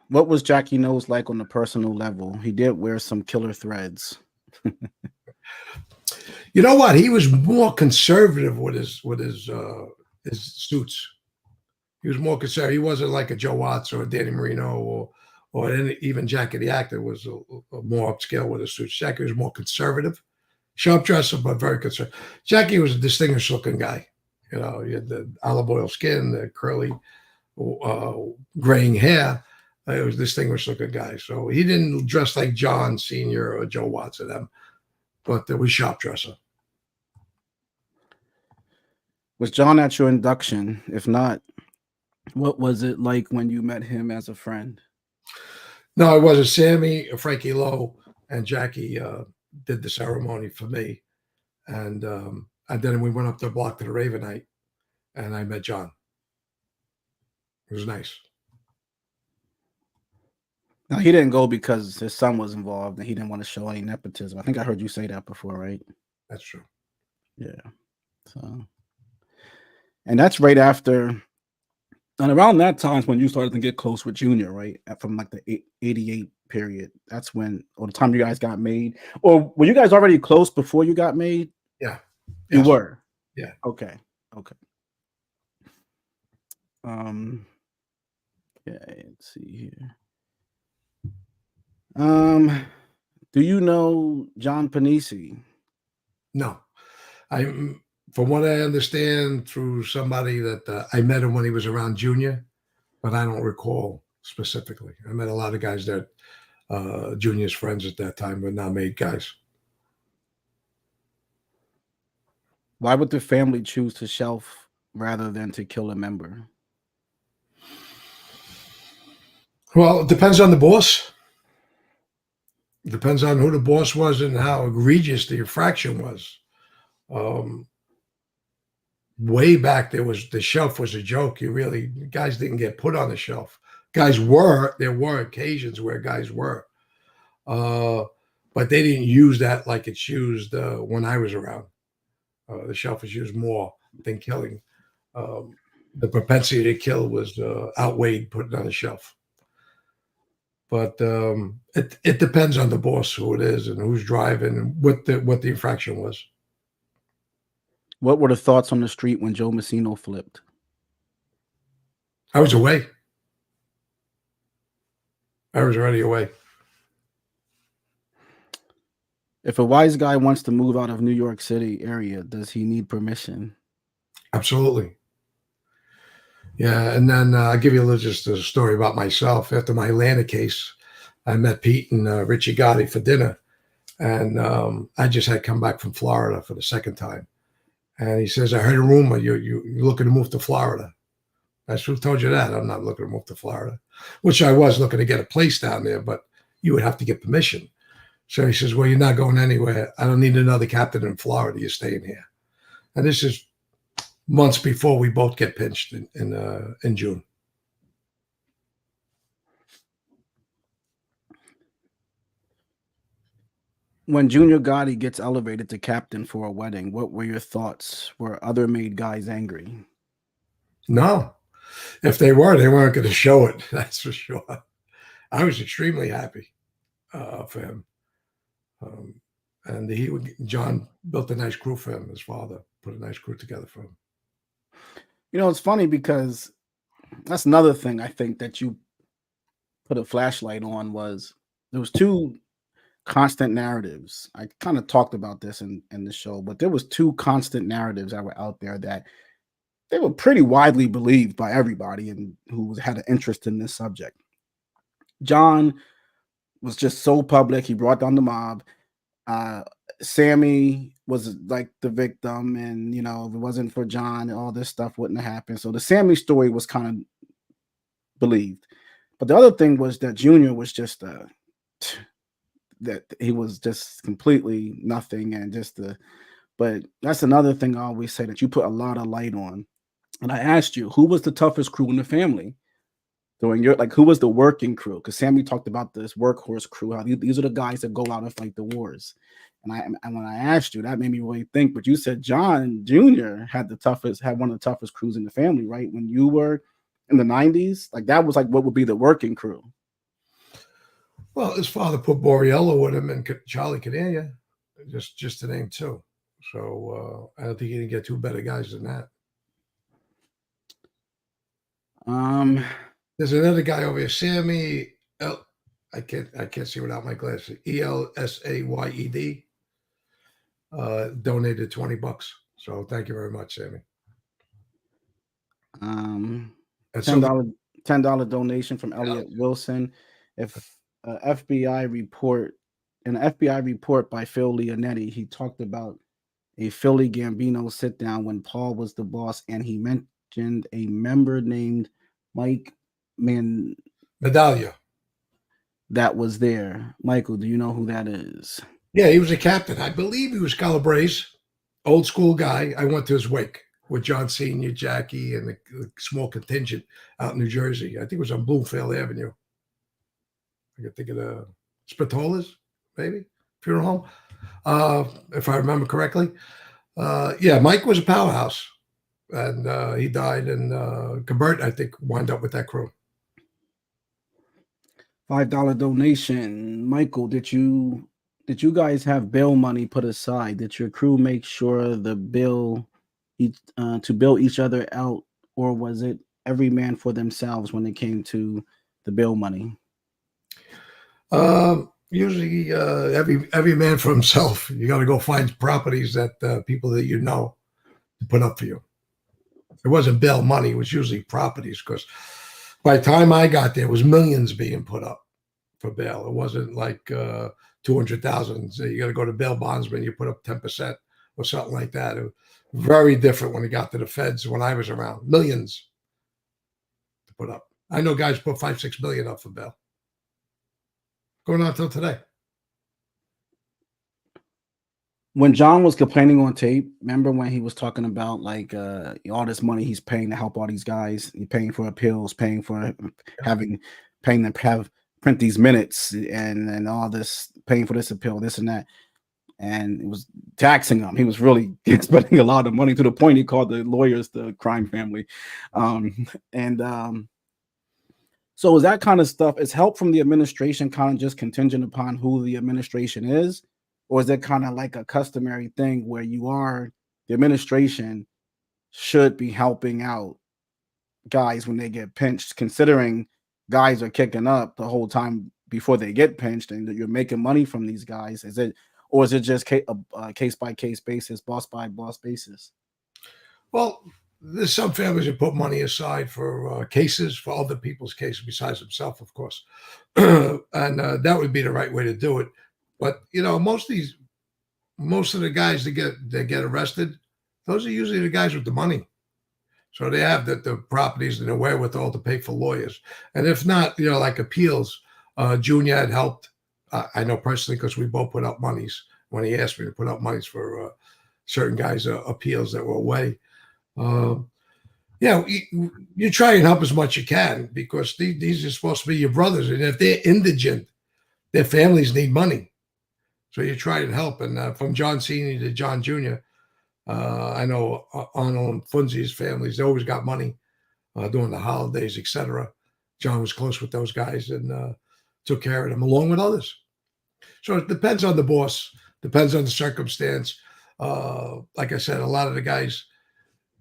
What was Jackie Nose like on a personal level? He did wear some killer threads. You know what? He was more conservative with his suits. He was more conservative. He wasn't like a Joe Watts or a Danny Marino or even Jackie the actor was a more upscale with his suits. Jackie was more conservative, sharp dresser, but very conservative. Jackie was a distinguished looking guy. You know, he had the olive oil skin, the curly graying hair. He was a distinguished looking guy. So he didn't dress like John Sr. or Joe Watts or them, but there was shop dresser. Was John at your induction? If not, what was it like when you met him as a friend? No, it wasn't. Sammy, Frankie Lowe, and Jackie did the ceremony for me. And then we went up the block to the Ravenite, and I met John. It was nice. Now, he didn't go because his son was involved and he didn't want to show any nepotism. I think I heard you say that before, right? That's true. Yeah. So, and that's right after, and around that time is when you started to get close with Junior, right? From like the 88 period. That's when, or the time you guys got made. Or were you guys already close before you got made? Yeah. You were? Yeah. Okay. Yeah, let's see here. Do you know John Panisi? No. From what I understand through somebody that I met him when he was around Junior, but I don't recall specifically. I met a lot of guys that Junior's friends at that time, but now made guys. Why would the family choose to shelf rather than to kill a member? Well, it depends on the boss. It depends on who the boss was and how egregious the infraction was. Way back, the shelf was a joke. Guys didn't get put on the shelf. There were occasions where guys were, but they didn't use that like it's used when I was around. The shelf was used more than killing. The propensity to kill was outweighed putting on the shelf. But it depends on the boss, who it is, and who's driving, and what the infraction was. What were the thoughts on the street when Joe Messino flipped? I was away. I was already away. If a wise guy wants to move out of New York City area, does he need permission? Absolutely. Yeah, and then I'll give you just a story about myself. After my Atlanta case, I met Pete and Richie Gotti for dinner, and I just had come back from Florida for the second time. And he says, I heard a rumor you're looking to move to Florida. I said, who told you that? I'm not looking to move to Florida, which I was looking to get a place down there, but you would have to get permission. So he says, well, you're not going anywhere. I don't need another captain in Florida. You're staying here. And this is months before we both get pinched in June. When Junior Gotti gets elevated to captain for a wedding, what were your thoughts? Were other made guys angry? No. If they were, they weren't going to show it. That's for sure. I was extremely happy for him. And John built a nice crew for him. His father put a nice crew together for him. You know, it's funny because that's another thing I think that you put a flashlight on was there was two constant narratives. I kind of talked about this in the show, but there was two constant narratives that were out there that they were pretty widely believed by everybody and who had an interest in this subject. John was just so public. He brought down the mob. Sammy was like the victim, and if it wasn't for John, all this stuff wouldn't have happened. So the Sammy story was kind of believed, but the other thing was that Junior was just that he was just completely nothing, and but that's another thing I always say that you put a lot of light on. And I asked you, who was the toughest crew in the family? During who was the working crew? Because Sammy talked about this workhorse crew, how these are the guys that go out and fight the wars. And when I asked you, that made me really think. But you said John Jr. had one of the toughest crews in the family, right? When you were in the 90s, that was what would be the working crew. Well, his father put Borriello with him and Charlie Cadena, just to name two. So I don't think you can get two better guys than that. There's another guy over here, Sammy. I can't see without my glasses. ELSAYED donated $20. So thank you very much, Sammy. $10 $10 donation from Elliot Wilson. If FBI report, in an FBI report by Phil Leonetti, he talked about a Philly Gambino sit down when Paul was the boss, and he mentioned a member named Mike Medaglia. That was there. Michael, do you know who that is? Yeah, he was a captain. I believe he was Calabrese, old school guy. I went to his wake with John Sr., Jackie, and a small contingent out in New Jersey. I think it was on Bloomfield Avenue. I could think of the Spatolas, maybe, funeral home, if I remember correctly. Yeah, Mike was a powerhouse, and he died, and Gabert, I think, wound up with that crew. $5 donation. Michael, did you guys have bail money put aside? Did your crew make sure the bill to bail each other out, or was it every man for themselves when it came to the bail money? Usually, every man for himself. You got to go find properties that people that you know to put up for you. It wasn't bail money; it was usually properties, because by the time I got there, it was millions being put up for bail. It wasn't like 200,000. So you got to go to bail bondsman, you put up 10% or something like that. It was very different when it got to the feds when I was around. Millions to put up. I know guys put 5-6 million up for bail. Going on till today. When John was complaining on tape, remember when he was talking about like all this money he's paying to help all these guys? He's paying for appeals, paying for paying them have print these minutes and all this, paying for this appeal, this and that. And it was taxing him. He was really spending a lot of money, to the point he called the lawyers the crime family. So is that kind of stuff, is help from the administration kind of just contingent upon who the administration is? Or is it kind of like a customary thing where the administration should be helping out guys when they get pinched, considering guys are kicking up the whole time before they get pinched and you're making money from these guys? Is it just a case by case basis, boss by boss basis? Well, there's some families that put money aside for cases, for other people's cases besides himself, of course. And that would be the right way to do it. But, you know, most of the guys that get arrested, those are usually the guys with the money. So they have the properties and the wherewithal to pay for lawyers. And if not, you know, like appeals, Junior had helped. I know personally, because we both put up monies when he asked me to put up monies for certain guys' appeals that were away. You try and help as much as you can, because these are supposed to be your brothers. And if they're indigent, their families need money. So you try and help. And from John Sr. to John Jr., I know Arnold and Franzese's families, they always got money during the holidays, etc. John was close with those guys and took care of them along with others. So it depends on the boss, depends on the circumstance. Like I said, a lot of the guys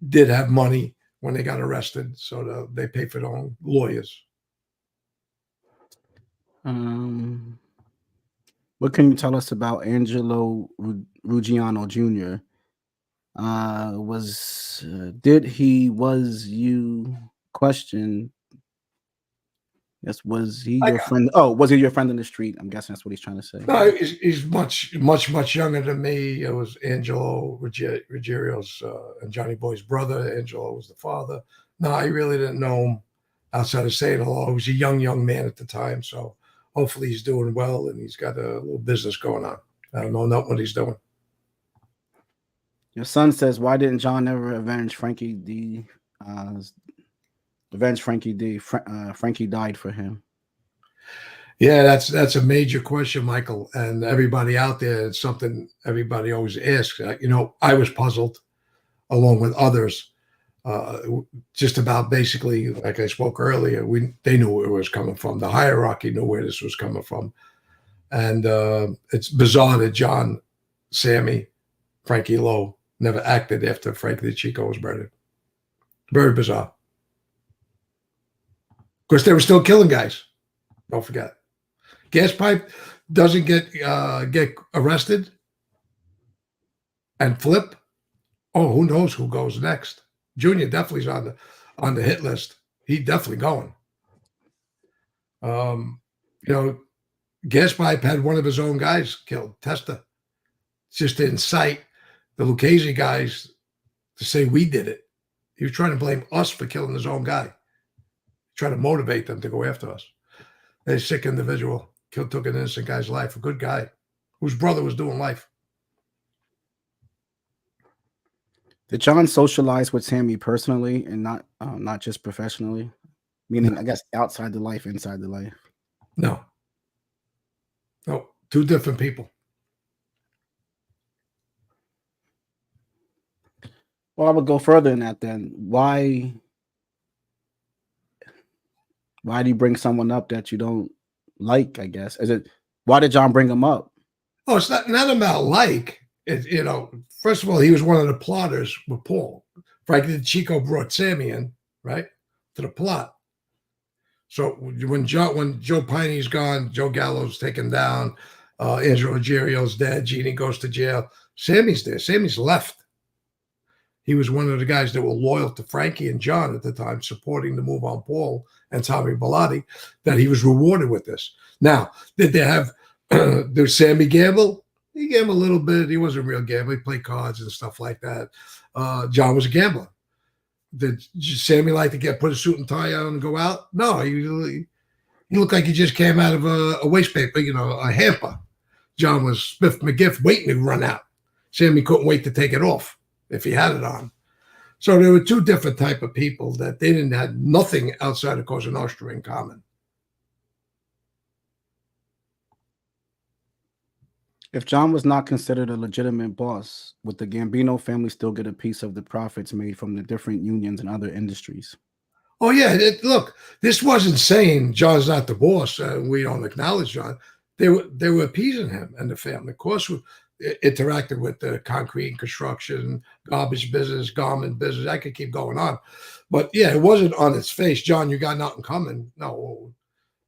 did have money when they got arrested, so they pay for their own lawyers. What can you tell us about Angelo Ruggiero Jr.? Was he your friend? Oh, was he your friend in the street? I'm guessing that's what he's trying to say. No, he's much younger than me. It was Angelo Ruggiero's and Johnny Boy's brother. Angelo was the father. No, I really didn't know him outside of saying hello. He was a young man at the time. So hopefully he's doing well and he's got a little business going on. I don't know what he's doing. Your son says, why didn't John ever avenge Frankie D? Frankie died for him. Yeah, that's a major question, Michael. And everybody out there, it's something everybody always asks. You know, I was puzzled along with others just about basically, like I spoke earlier, they knew where it was coming from. The hierarchy knew where this was coming from. And it's bizarre that John, Sammy, Frankie Lowe never acted after Frankie the Chico was murdered. Very bizarre. Of course, they were still killing guys. Don't forget. Gas pipe doesn't get arrested and flip. Oh, who knows who goes next? Junior definitely is on the hit list. He's definitely going. You know, Gas Pipe had one of his own guys killed, Testa. Just to incite the Lucchese guys to say we did it. He was trying to blame us for killing his own guy, trying to motivate them to go after us. A sick individual took an innocent guy's life, a good guy whose brother was doing life. Did John socialize with Sammy personally and not just professionally? Meaning, no. I guess outside the life, inside the life. No, two different people. Well, I would go further than that. Then why do you bring someone up that you don't like? I guess why did John bring him up? Oh, it's not about like. First of all, he was one of the plotters with Paul. Frankie Chico brought Sammy in, right, to the plot. So when Joe Piney's gone, Joe Gallo's taken down, Angelo Ruggieri's dead, Jeannie goes to jail, Sammy's there. Sammy's left. He was one of the guys that were loyal to Frankie and John at the time, supporting the move on Paul and Tommy Bellotti, that he was rewarded with this. Now, did they have did Sammy gamble? He gambled a little bit. He wasn't a real gambler. He played cards and stuff like that. John was a gambler. Did Sammy like to put a suit and tie on and go out? No, he looked like he just came out of a waste paper, a hamper. John was Smith McGiff waiting to run out. Sammy couldn't wait to take it off if he had it on. So there were two different type of people that they didn't have nothing outside of Cosa Nostra in common. If John was not considered a legitimate boss, would the Gambino family still get a piece of the profits made from the different unions and other industries? Oh, yeah. Look, this wasn't saying John's not the boss. We don't acknowledge John. They were appeasing him and the family. Of course, we interacted with the concrete and construction, garbage business, garment business. I could keep going on. But, yeah, it wasn't on its face. John, you got nothing coming. No,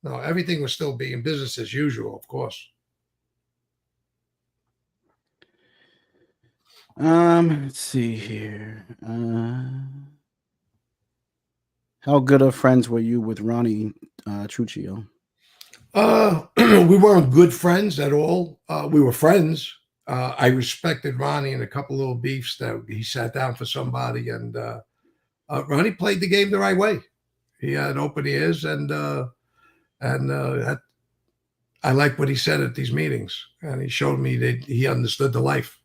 everything was still being business as usual, of course. Let's see here. How good of friends were you with Ronnie Truccio? We weren't good friends at all. We were friends. I respected Ronnie in a couple little beefs that he sat down for somebody, and Ronnie played the game the right way. He had open ears, and I liked what he said at these meetings, and he showed me that he understood the life.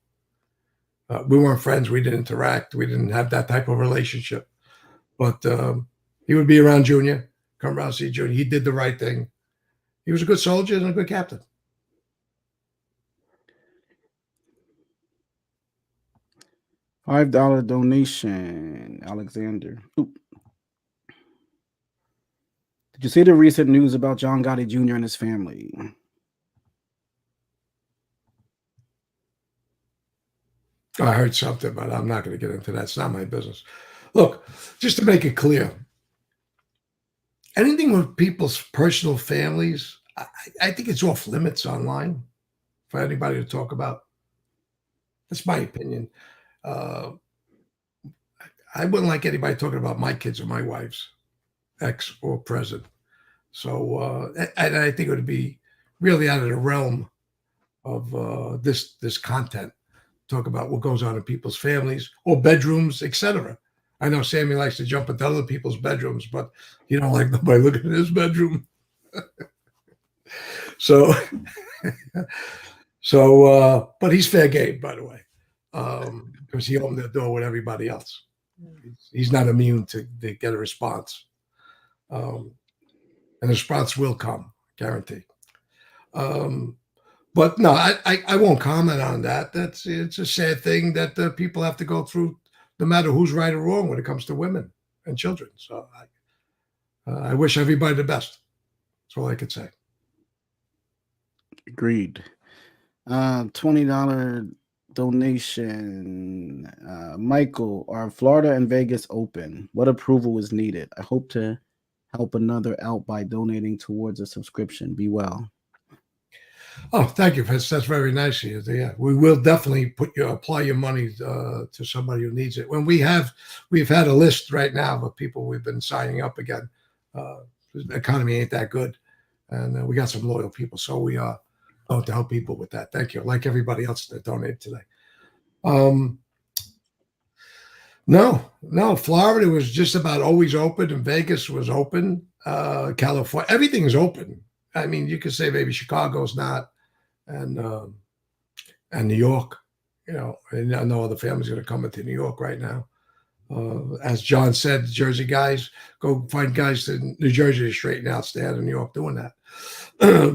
We weren't friends. We didn't interact. We didn't have that type of relationship. But he would be around Junior, come around, see Junior. He did the right thing. He was a good soldier and a good captain. $5 donation, Alexander. Oop. Did you see the recent news about John Gotti Jr. and his family? I heard something, but I'm not going to get into that. It's not my business. Look, just to make it clear, anything with people's personal families, I think it's off limits online for anybody to talk about. That's my opinion. I wouldn't like anybody talking about my kids or my wife's, ex or present. So, and I think it would be really out of the realm of this content. Talk about what goes on in people's families or bedrooms, etc. I know Sammy likes to jump into other people's bedrooms, but he don't like nobody looking at his bedroom. So, but he's fair game, by the way, because he opened the door with everybody else. He's not immune to get a response, and the response will come, guarantee. But no, I won't comment on that. It's a sad thing that people have to go through, no matter who's right or wrong when it comes to women and children. So I wish everybody the best. That's all I could say. Agreed. $20 donation. Michael, are Florida and Vegas open? What approval is needed? I hope to help another out by donating towards a subscription. Be well. Oh, thank you, Vince. That's very nice of you. Yeah, we will definitely apply your money to somebody who needs it. When we've had a list right now of people we've been signing up again. The economy ain't that good, And we got some loyal people. So we are to help people with that. Thank you. Like everybody else that donated today. No, Florida was just about always open, and Vegas was open. California, everything is open. I mean, you could say maybe Chicago's not, and New York. You know, and I know other families are going to come into New York right now. As John said, Jersey guys, go find guys in New Jersey to straighten out. Stay out of New York doing that.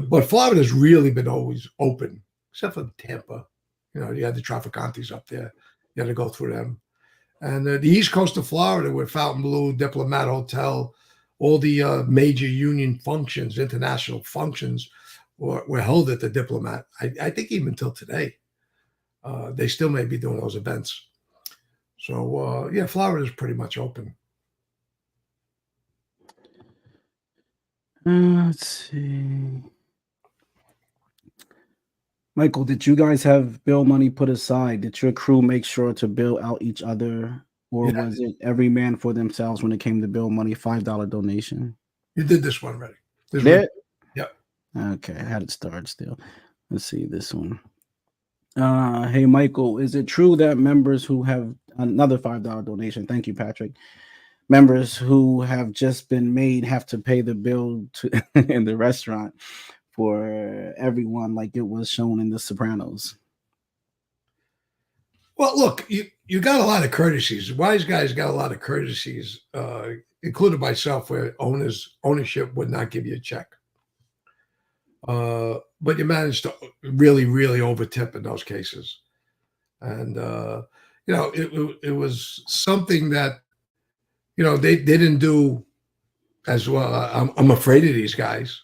But Florida's really been always open, except for Tampa. You know, you had the Traficantes up there. You had to go through them. And the east coast of Florida, with Fontainebleau, Diplomat Hotel, all the major union functions, international functions, were held at the Diplomat. I think even until today, they still may be doing those events. So, yeah, Florida is pretty much open. Let's see. Michael, did you guys have bill money put aside? Did your crew make sure to bill out each other? Or was it every man for themselves when it came to bill money, $5 donation? You did this one already. Yep. Okay, I had it started still. Let's see this one. Hey, Michael, is it true that members who have another $5 donation? Thank you, Patrick. Members who have just been made have to pay the bill in the restaurant for everyone, like it was shown in The Sopranos. Well, look, you got a lot of courtesies. Wise guys got a lot of courtesies, including myself, where ownership would not give you a check. But you managed to really, really overtip in those cases. And, you know, it was something that, you know, they didn't do as well. I'm afraid of these guys.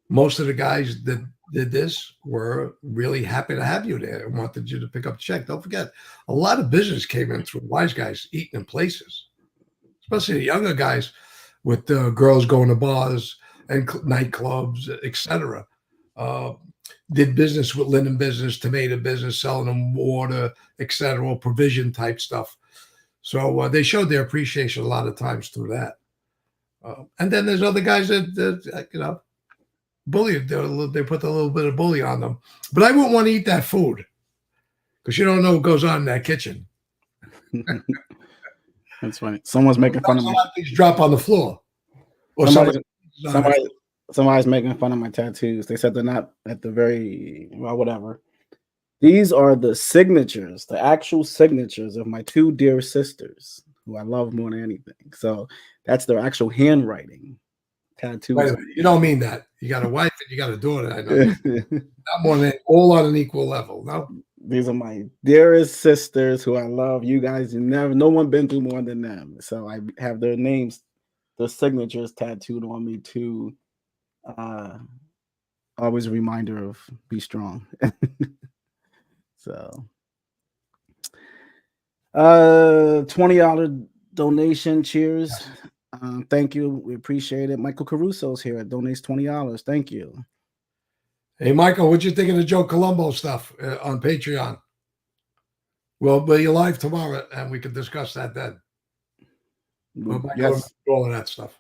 Most of the guys that did this were really happy to have you there and wanted you to pick up the check. Don't forget, a lot of business came in through wise guys eating in places, especially the younger guys with girls going to bars and nightclubs, etc. Did business with linen business, tomato business, selling them water, etc., provision type stuff. So they showed their appreciation a lot of times through that. And then there's other guys that you know, bully. They put a little bit of bully on them. But I wouldn't want to eat that food because you don't know what goes on in that kitchen. That's funny. Someone's making fun of me. Things drop on the floor. Or somebody's making fun of my tattoos. They said they're not at the very, well, whatever. These are the signatures, the actual signatures of my two dear sisters, who I love more than anything. So that's their actual handwriting tattoos. Wait a minute. You don't mean that. You got a wife and you got a daughter. I know. Not more than all on an equal level. No. These are my dearest sisters who I love. You guys, no one been through more than them. So I have their names, their signatures tattooed on me too. Always a reminder of be strong. So $20 donation. Cheers. Thank you. We appreciate it. Michael Caruso's here. Donates $20. Thank you. Hey, Michael, what you think of the Joe Columbo stuff on Patreon? We'll be live tomorrow, and we can discuss that then. Yes. All of that stuff.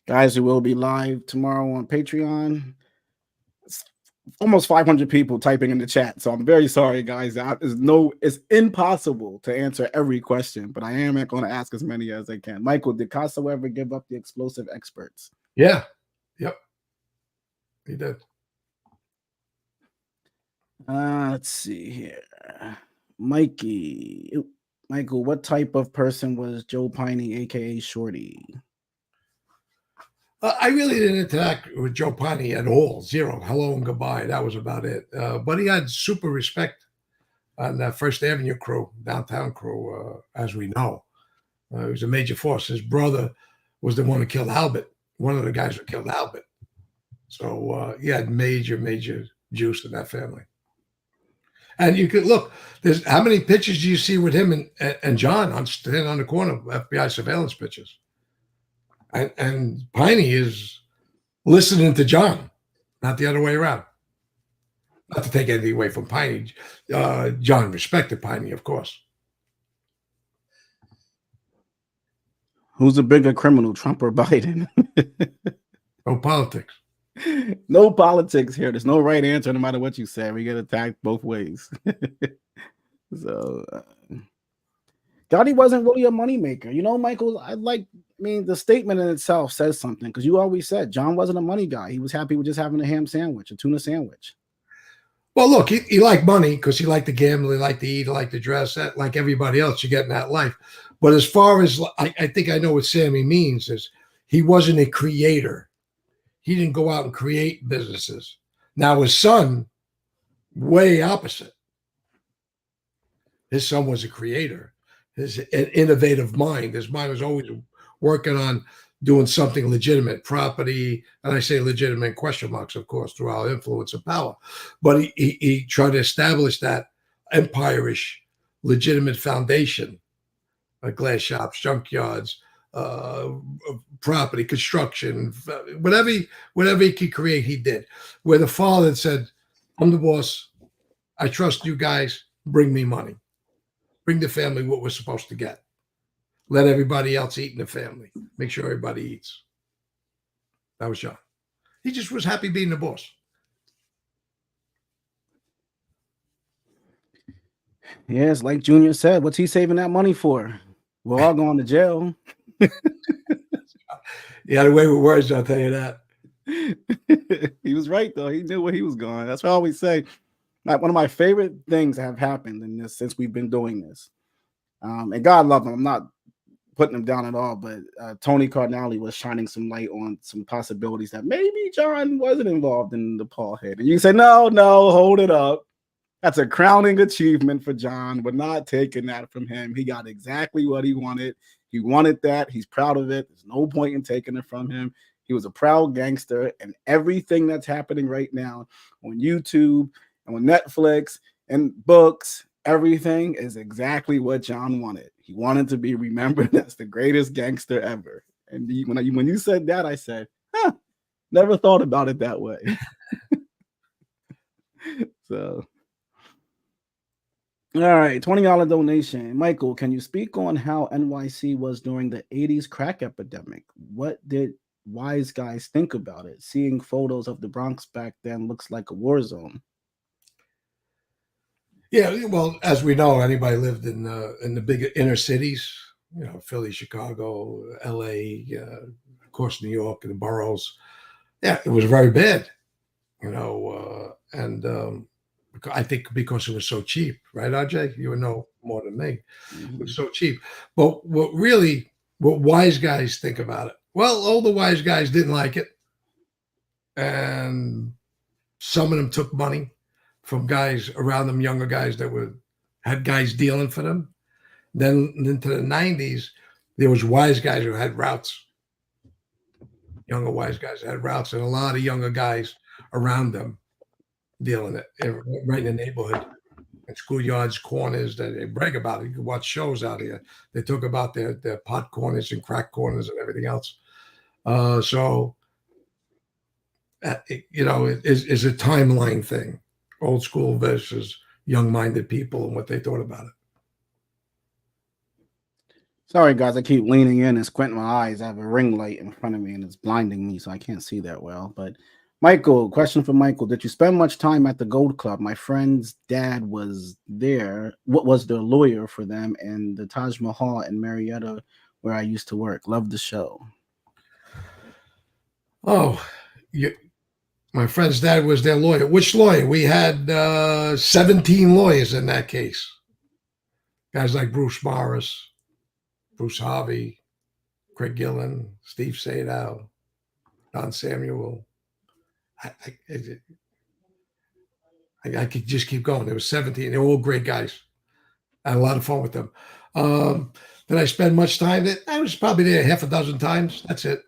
Guys, we will be live tomorrow on Patreon. It's almost 500 people typing in the chat, so I'm very sorry, guys. It's impossible to answer every question, but I am going to ask as many as I can. Michael, did Casso ever give up the explosive experts? Yeah. Yep. He did. Let's see here. Michael, what type of person was Joe Piney, aka Shorty? I really didn't interact with Joe Piney at all. Zero. Hello and goodbye. That was about it. But he had super respect on that First Avenue crew, downtown crew, as we know. He was a major force. His brother was the one who killed Albert. One of the guys who killed Albert. So he had major juice in that family. And you could look, there's how many pictures do you see with him and John standing on the corner of FBI surveillance pictures? And Piney is listening to John, not the other way around. Not to take anything away from Piney. John respected Piney, of course. Who's a bigger criminal, Trump or Biden? No politics. No politics here. There's no right answer no matter what you say. We get attacked both ways. So Gotti wasn't really a moneymaker. You know, Michael, I mean, the statement in itself says something because you always said John wasn't a money guy. He was happy with just having a ham sandwich, a tuna sandwich. Well, look, he liked money because he liked to gamble, he liked to eat, he liked to dress, that like everybody else you get in that life. But as far as I think I know what Sammy means is he wasn't a creator. He didn't go out and create businesses. Now his son, way opposite. His son was a creator. His an innovative mind. His mind was always working on doing something legitimate, property, and I say legitimate question marks, of course, through our influence and power. But he tried to establish that empire-ish, legitimate foundation, like glass shops, junkyards, property, construction, whatever he could create, he did. Where the father said, "I'm the boss. I trust you guys. Bring me money. Bring the family what we're supposed to get. Let everybody else eat in the family. Make sure everybody eats." That was John. He just was happy being the boss. Yes, like Junior said, what's he saving that money for? We're all going to jail. He had a way with words, I'll tell you that. He was right, though. He knew where he was going. That's what I always say. Like, one of my favorite things that have happened in this since we've been doing this. And God love him. I'm not putting him down at all, but Tony Cardinale was shining some light on some possibilities that maybe John wasn't involved in the Paul head. And you say, no, hold it up. That's a crowning achievement for John. We're not taking that from him. He got exactly what he wanted. He wanted that. He's proud of it. There's no point in taking it from him. He was a proud gangster, and everything that's happening right now on YouTube and on Netflix and books, everything is exactly what John wanted. He wanted to be remembered as the greatest gangster ever. And when you said that, I said, never thought about it that way. So, all right, $20 donation. Michael, can you speak on how NYC was during the 80s crack epidemic? What did wise guys think about it? Seeing photos of the Bronx back then looks like a war zone. Yeah, well, as we know, anybody lived in the big inner cities, Philly, Chicago, LA, of course, New York, and the boroughs. Yeah, it was very bad, and I think because it was so cheap, right, RJ? You would know more than me. Mm-hmm. It was so cheap. But what wise guys think about it? Well, all the wise guys didn't like it, and some of them took money from guys around them, younger guys that had guys dealing for them. Then into the 90s, there was wise guys who had routes, younger wise guys had routes, and a lot of younger guys around them dealing it right in the neighborhood, in schoolyards, corners that they brag about it. You can watch shows out here. They talk about their pot corners and crack corners and everything else. It is a timeline thing. Old school versus young-minded people and what they thought about it. Sorry, guys, I keep leaning in and squinting my eyes. I have a ring light in front of me and it's blinding me, so I can't see that well. But Michael, question for Michael. Did you spend much time at the Gold Club? My friend's dad was there. What was the lawyer for them? And the Taj Mahal in Marietta, where I used to work. Love the show. Oh, my friend's dad was their lawyer. Which lawyer? We had 17 lawyers in that case. Guys like Bruce Morris, Bruce Harvey, Craig Gillen, Steve Sadow, Don Samuel. I could just keep going. There was 17. They were all great guys. I had a lot of fun with them. Did I spend much time there? I was probably there half a dozen times. That's it.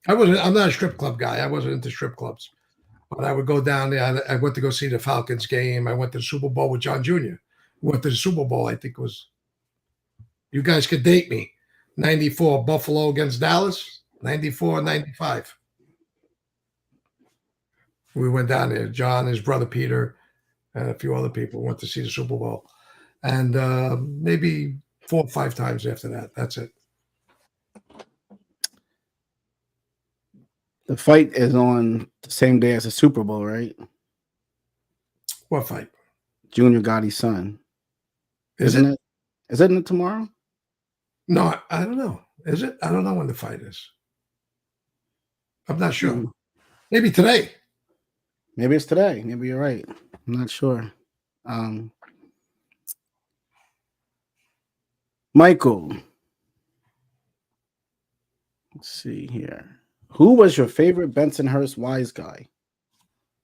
I'm not a strip club guy. I wasn't into strip clubs. But I would go down there. I went to go see the Falcons game. I went to the Super Bowl with John Jr. Went to the Super Bowl, I think it was, you guys could date me, 94 Buffalo against Dallas, 94, 95. We went down there. John, his brother Peter, and a few other people went to see the Super Bowl. And maybe 4 or 5 times after that. That's it. The fight is on the same day as the Super Bowl, right? What fight? Junior Gotti's son. Is Isn't it? Isn't it tomorrow? No, I don't know. Is it? I don't know when the fight is. I'm not sure. Maybe today. Maybe it's today. Maybe you're right. I'm not sure. Michael. Let's see here. Who was your favorite Bensonhurst wise guy?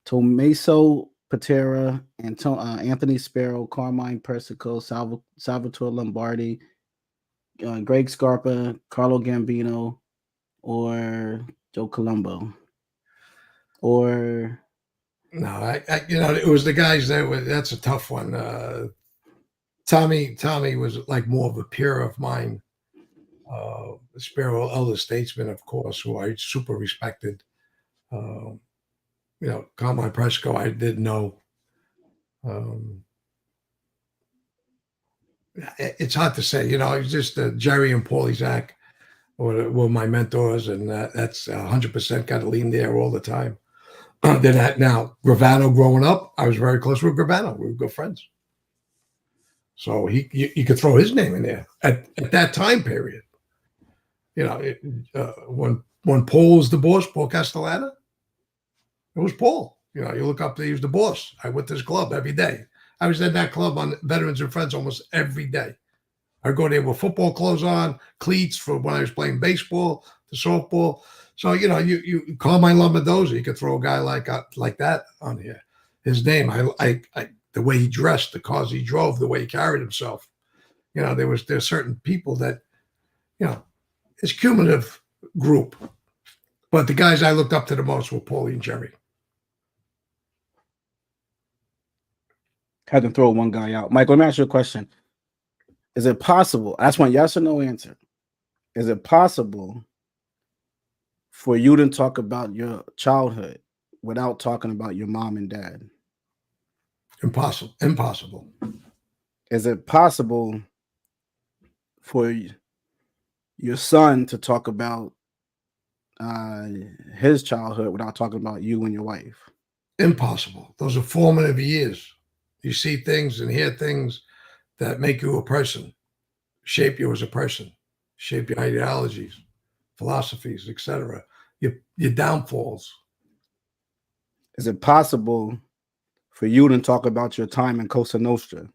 Tommaso Patera, Anthony Sparrow, Carmine Persico, Salvatore Lombardi, Greg Scarpa, Carlo Gambino, or Joe Colombo? Or no, I it was the guys that were. That's a tough one. Tommy was like more of a peer of mine. Sparrow, elder statesman, of course, who I super respected. Carmine Presco, I did know. It's hard to say. It's just Jerry and Paulie Zach were my mentors, and that's 100% got to lean there all the time. Then now, Gravano growing up, I was very close with Gravano. We were good friends. So you could throw his name in there at that time period. When Paul was the boss, Paul Castellana, it was Paul. You look up, he was the boss. I went to his club every day. I was at that club on Veterans and Friends almost every day. I'd go there with football clothes on, cleats for when I was playing baseball, the softball. So, you Carmine Lombardozzi, you could throw a guy like that on here. His name, I the way he dressed, the cars he drove, the way he carried himself. There's certain people that, it's cumulative group. But the guys I looked up to the most were Paulie and Jerry. had to throw one guy out. Mike, let me ask you a question. Is it possible? That's one yes or no answer. Is it possible for you to talk about your childhood without talking about your mom and dad? Impossible. Is it possible for your son to talk about his childhood without talking about you and your wife? Impossible. Those are formative years. You see things and hear things that make you a person, shape you as a person, shape your ideologies, philosophies, etc. Your downfalls. Is it possible for you to talk about your time in Cosa Nostra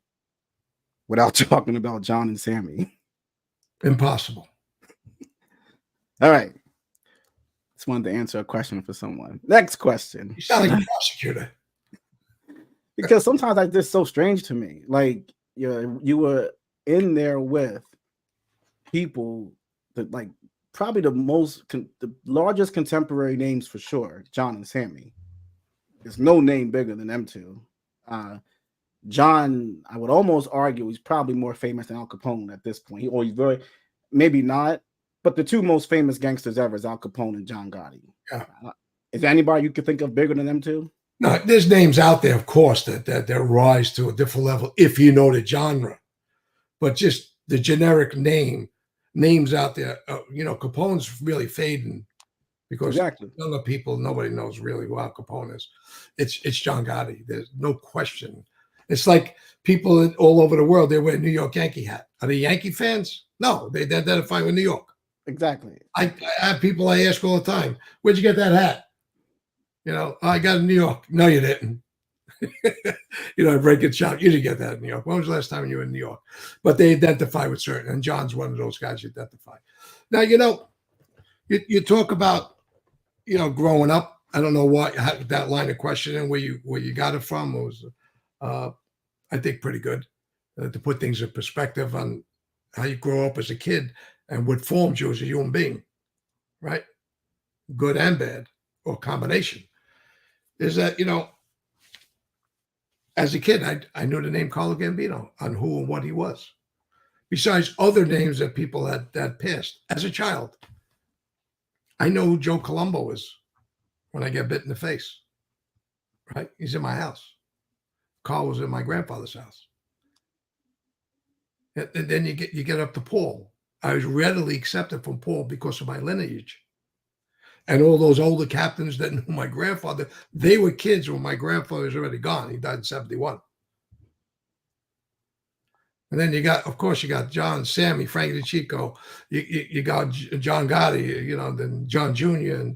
without talking about John and Sammy? Impossible. All right. Just wanted to answer a question for someone. Next question. You sound like a prosecutor. Because sometimes that's just so strange to me. Like you were in there with people that like probably the largest contemporary names for sure, John and Sammy. There's no name bigger than them two. John, I would almost argue he's probably more famous than Al Capone at this point. He's very, maybe not, but the two most famous gangsters ever is Al Capone and John Gotti. Yeah. Is there anybody you could think of bigger than them two? No, there's names out there, of course, that rise to a different level if you know the genre. But just the generic names out there, Capone's really fading because Exactly. other people, nobody knows really who Al Capone is. It's John Gotti. There's no question. It's like people all over the world, they wear a New York Yankee hat. Are they Yankee fans? No, they identify with New York. Exactly. I have people I ask all the time, where'd you get that hat? I got it in New York. No, you didn't. I break it shot. You didn't get that in New York. When was the last time you were in New York? But they identify with certain, and John's one of those guys you identify. Now, you talk about, growing up. I don't know that line of questioning where you got it from. It was, I think, pretty good to put things in perspective on how you grow up as a kid and what forms you as a human being, right? Good and bad, or combination. Is that, as a kid, I knew the name Carlo Gambino on who and what he was. Besides other names that people that passed. As a child, I know who Joe Colombo is when I get bit in the face, right? He's in my house. Carl was in my grandfather's house. And then you get up to Paul. I was readily accepted from Paul because of my lineage. And all those older captains that knew my grandfather, they were kids when my grandfather was already gone. He died in 71. And then you got, of course, you got John, Sammy, Frankie DeChico. You got John Gotti, then John Jr.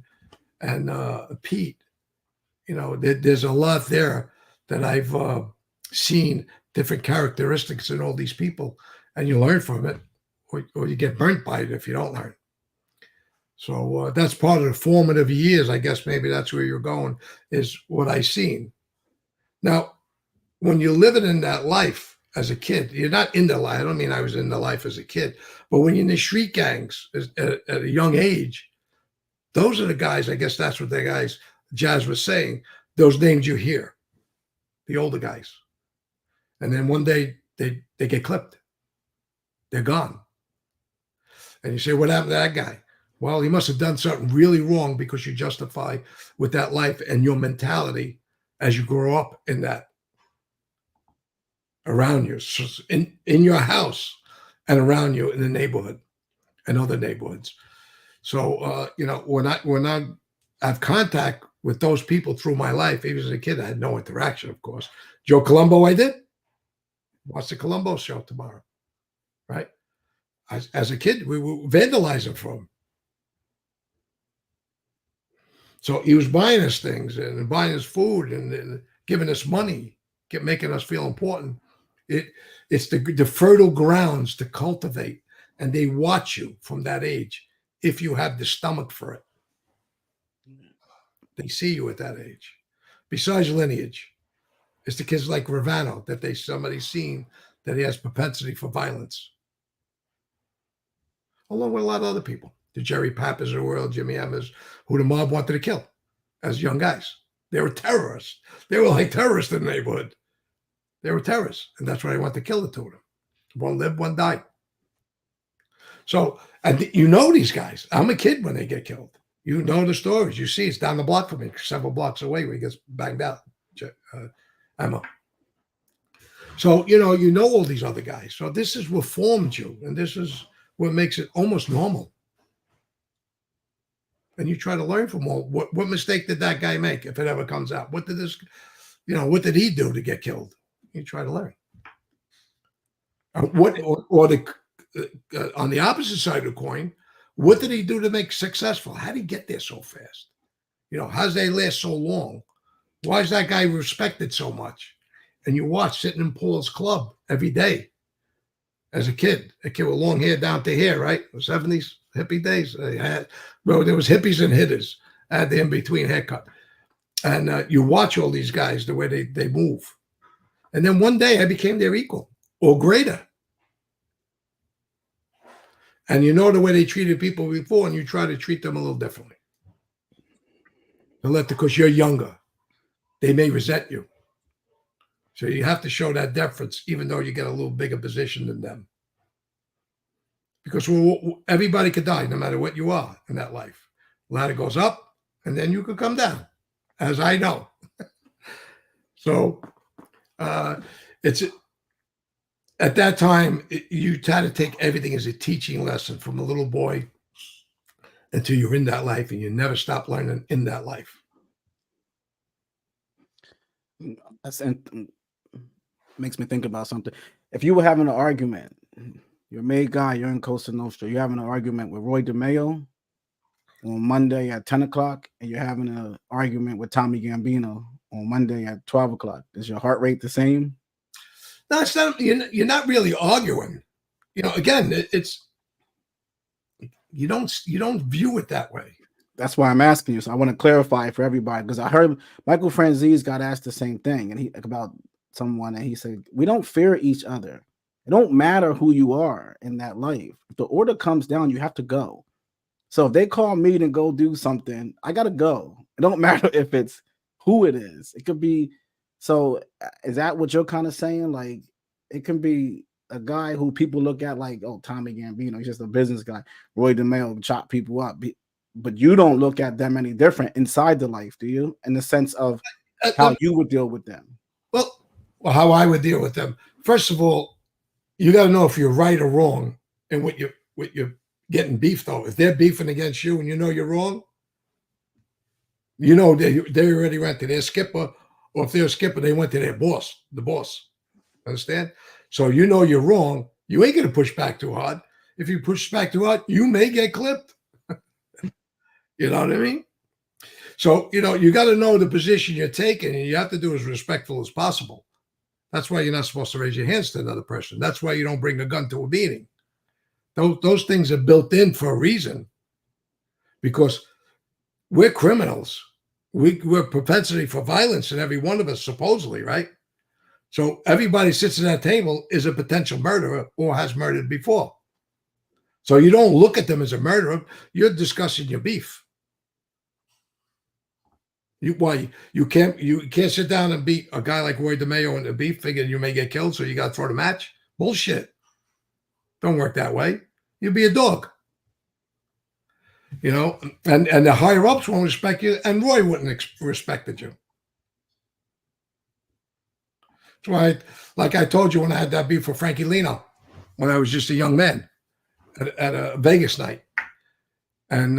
and Pete. There's a lot there that I've seen different characteristics in all these people, and you learn from it, or you get burnt by it if you don't learn. So that's part of the formative years. I guess maybe that's where you're going, is what I've seen. Now, when you're living in that life as a kid, you're not in the life. I don't mean I was in the life as a kid, but when you're in the street gangs at a young age, those are the guys, I guess that's what the guys Jazz was saying, those names you hear, the older guys. And then one day they get clipped. They're gone. And you say, what happened to that guy? Well, he must have done something really wrong, because you justify with that life and your mentality as you grow up in that around you, in your house and around you in the neighborhood and other neighborhoods. So, when I have contact with those people through my life, even as a kid, I had no interaction, of course. Joe Columbo, I did. Watch the Columbo show tomorrow, right? As a kid, we were vandalizing for him. So he was buying us things and buying us food and giving us money, making us feel important. It's the fertile grounds to cultivate, and they watch you from that age if you have the stomach for it. They see you at that age. Besides lineage, it's the kids like Gravano that somebody's seen that he has propensity for violence, along with a lot of other people. The Jerry Pappas of the world, Jimmy Emmers, who the mob wanted to kill as young guys. They were terrorists. They were like terrorists in the neighborhood. They were terrorists, and that's why they wanted to kill the two of them. One lived, one died. So, and these guys. I'm a kid when they get killed. You know the stories. You see, it's down the block from me, several blocks away where he gets banged out. Emma. So, you know all these other guys. So this is what formed you, and this is what makes it almost normal. And you try to learn from all. What mistake did that guy make, if it ever comes out? What did what did he do to get killed? You try to learn. On the opposite side of the coin, what did he do to make successful? How did he get there so fast? How's they last so long? Why is that guy respected so much? And you watch sitting in Paul's club every day as a kid with long hair down to here, right? The 70s, hippie days. There was hippies and hitters at the in-between haircut. And you watch all these guys, the way they move. And then one day I became their equal or greater. And you know the way they treated people before, and you try to treat them a little differently. Because you're younger, they may resent you. So you have to show that deference, even though you get a little bigger position than them. Because everybody could die, no matter what you are in that life. Ladder goes up, and then you could come down, as I know. So it's at that time, you try to take everything as a teaching lesson from a little boy until you're in that life, and you never stop learning in that life. Makes me think about something. If you were having an argument, you're a made guy, you're in Costa Nostra, you're having an argument with Roy DeMeo on Monday at 10 o'clock, and you're having an argument with Tommy Gambino on Monday at 12 o'clock. Is your heart rate the same? No, it's not. You're not really arguing. Again, it's you don't view it that way. That's why I'm asking you. So I want to clarify for everybody, because I heard Michael Franzese got asked the same thing, and he about someone, and he said, we don't fear each other. It don't matter who you are in that life. If the order comes down, you have to go. So if they call me to go do something, I gotta go. It don't matter if it's who it is. It could be. So is that what you're kind of saying? Like, it can be a guy who people look at like, oh, Tommy Gambino, he's just a business guy. Roy DeMeo chop people up. But you don't look at them any different inside the life, do you? In the sense of how you would deal with them. Well, how I would deal with them. First of all, you got to know if you're right or wrong and what you're getting beefed over. If they're beefing against you and you know you're wrong, You know, they already went to their skipper, or if they're a skipper, they went to their boss, the boss. Understand? So you know you're wrong. You ain't going to push back too hard. If you push back too hard, you may get clipped. You know what I mean? So, you know, you got to know the position you're taking, and you have to do as respectful as possible. That's why you're not supposed to raise your hands to another person. That's why you don't bring a gun to a meeting. Those things are built in for a reason, because we're criminals. We're propensity for violence in every one of us, supposedly, right? So everybody sits at that table is a potential murderer or has murdered before. So you don't look at them as a murderer. You're discussing your beef. You can't sit down and beat a guy like Roy DeMeo in the beef, figuring you may get killed, so you got to throw the match. Bullshit. Don't work that way. You'd be a dog. You know, and the higher ups won't respect you, and Roy wouldn't respected you. That's why, like I told you when I had that beef with Frankie Lino, when I was just a young man at a Vegas night, and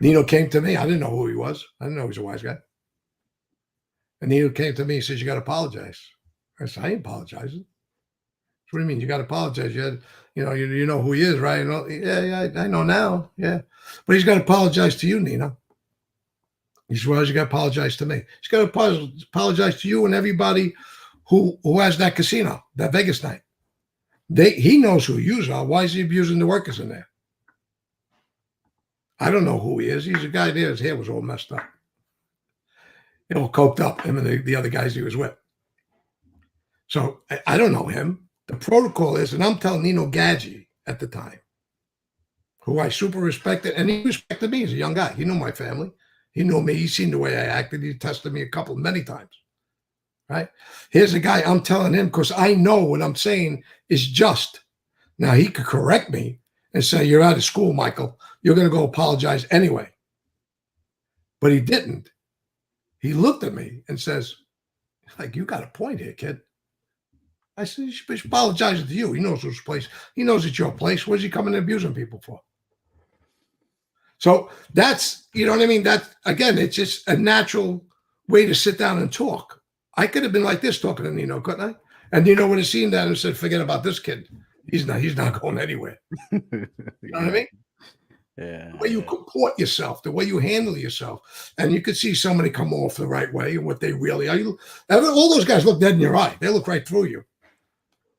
Nino came to me. I didn't know who he was. I didn't know he was a wise guy. And Nino came to me and says, "You got to apologize." I said, "I ain't apologizing." What do you mean? You got to apologize. You know who he is, right? Yeah, I know now. Yeah. But he's got to apologize to you, Nino. He said, well, you got to apologize to me. He's got to apologize to you and everybody who has that casino, that Vegas night. He knows who you are. Why is he abusing the workers in there? I don't know who he is. He's a guy there. His hair was all messed up. All coked up, him and the other guys he was with. So I don't know him. The protocol is, and I'm telling Nino Gadji at the time, who I super respected, and he respected me as a young guy. He knew my family. He knew me. He's seen the way I acted. He tested me many times. Right? Here's a guy, I'm telling him, because I know what I'm saying is just. Now, he could correct me and say, you're out of school, Michael. You're going to go apologize anyway. But he didn't. He looked at me and says, like, you got a point here, kid. I said, he should apologize to you. He knows his place. He knows it's your place. What's he coming and abusing people for? So that's, you know what I mean? That, again, it's just a natural way to sit down and talk. I could have been like this talking to Nino, couldn't I? And Nino would have seen that and said, forget about this kid. He's not going anywhere. You know what I mean? Yeah. The way you comport yourself, the way you handle yourself. And you could see somebody come off the right way and what they really are. All those guys look dead in your eye. They look right through you.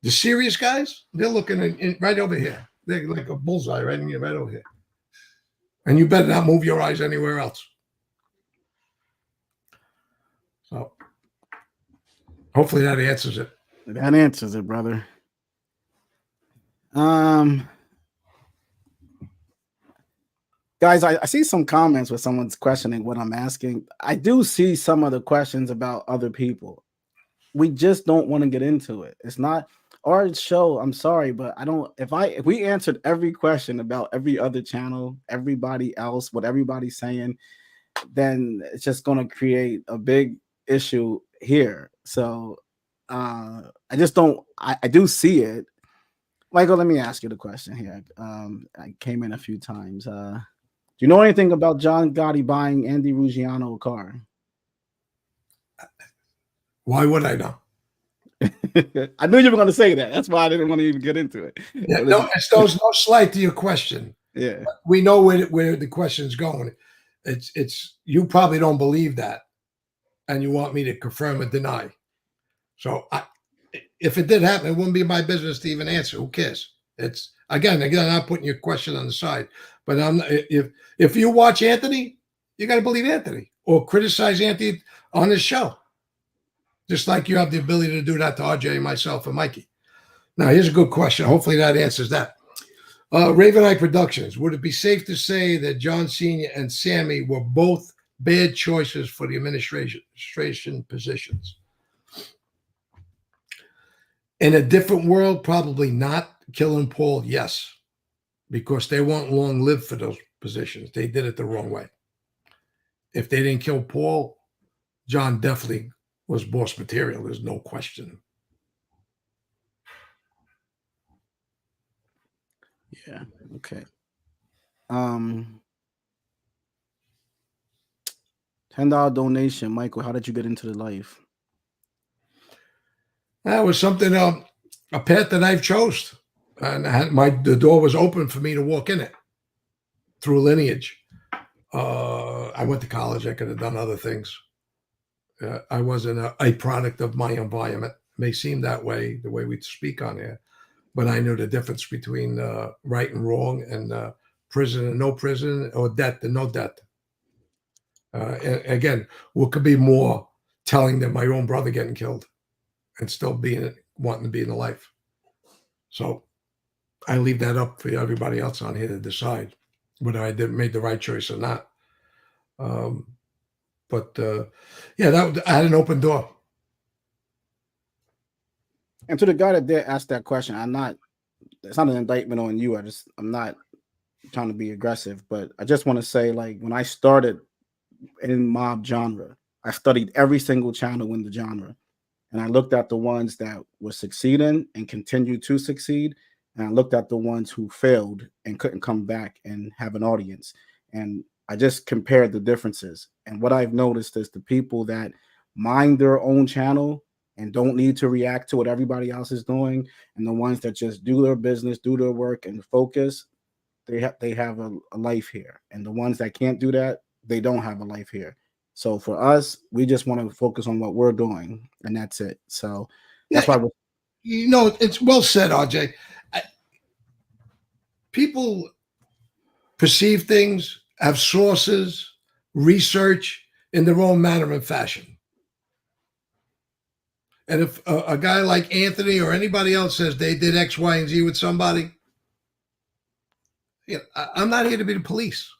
The serious guys, they're looking in right over here. They're like a bullseye right over here. And you better not move your eyes anywhere else. So hopefully that answers it. That answers it, brother. Guys, I see some comments where someone's questioning what I'm asking. I do see some of the questions about other people. We just don't want to get into it. It's not our show. I'm sorry, but I don't. If we answered every question about every other channel, everybody else, what everybody's saying, then it's just going to create a big issue here. So I just don't. I do see it. Michael, let me ask you the question here. I came in a few times. Do you know anything about John Gotti buying Andy Ruggiano a car? Why would I know? I knew you were going to say that. That's why I didn't want to even get into it. Yeah, no slight to your question. Yeah, we know where the question's going. It's you probably don't believe that, and you want me to confirm or deny. So if it did happen, it wouldn't be my business to even answer. Who cares? It's again, I'm not putting your question on the side. But if you watch Anthony, you got to believe Anthony or criticize Anthony on his show. Just like you have the ability to do that to RJ, myself, and Mikey. Now, here's a good question. Hopefully that answers that. Raven Eye Productions. Would it be safe to say that John Sr. and Sammy were both bad choices for the administration positions? In a different world, probably not. Killing Paul, yes. Because they won't long live for those positions. They did it the wrong way. If they didn't kill Paul, John definitely was boss material. There's no question. Yeah. Okay. $10 donation. Michael, how did you get into the life? That was something, a path that I've chose. And the door was open for me to walk in it through lineage. I went to college. I could have done other things. I wasn't a product of my environment. It may seem that way, the way we speak on here, but I knew the difference between right and wrong, and prison and no prison, or debt and no debt. And again, what could be more telling than my own brother getting killed and still wanting to be in the life? So I leave that up for everybody else on here to decide whether I made the right choice or not. But I had an open door. And to the guy that did ask that question, it's not an indictment on you. I'm not trying to be aggressive, but I just want to say, like, when I started in mob genre, I studied every single channel in the genre. And I looked at the ones that were succeeding and continued to succeed. And I looked at the ones who failed and couldn't come back and have an audience. And I just compared the differences. And what I've noticed is the people that mind their own channel and don't need to react to what everybody else is doing, and the ones that just do their business, do their work, and focus, they have a life here. And the ones that can't do that, they don't have a life here. So for us, we just want to focus on what we're doing, and that's it. So that's why it's well said, RJ. People perceive things, have sources, research in their own manner and fashion. And if a guy like Anthony or anybody else says they did X, Y, and Z with somebody, I'm not here to be the police.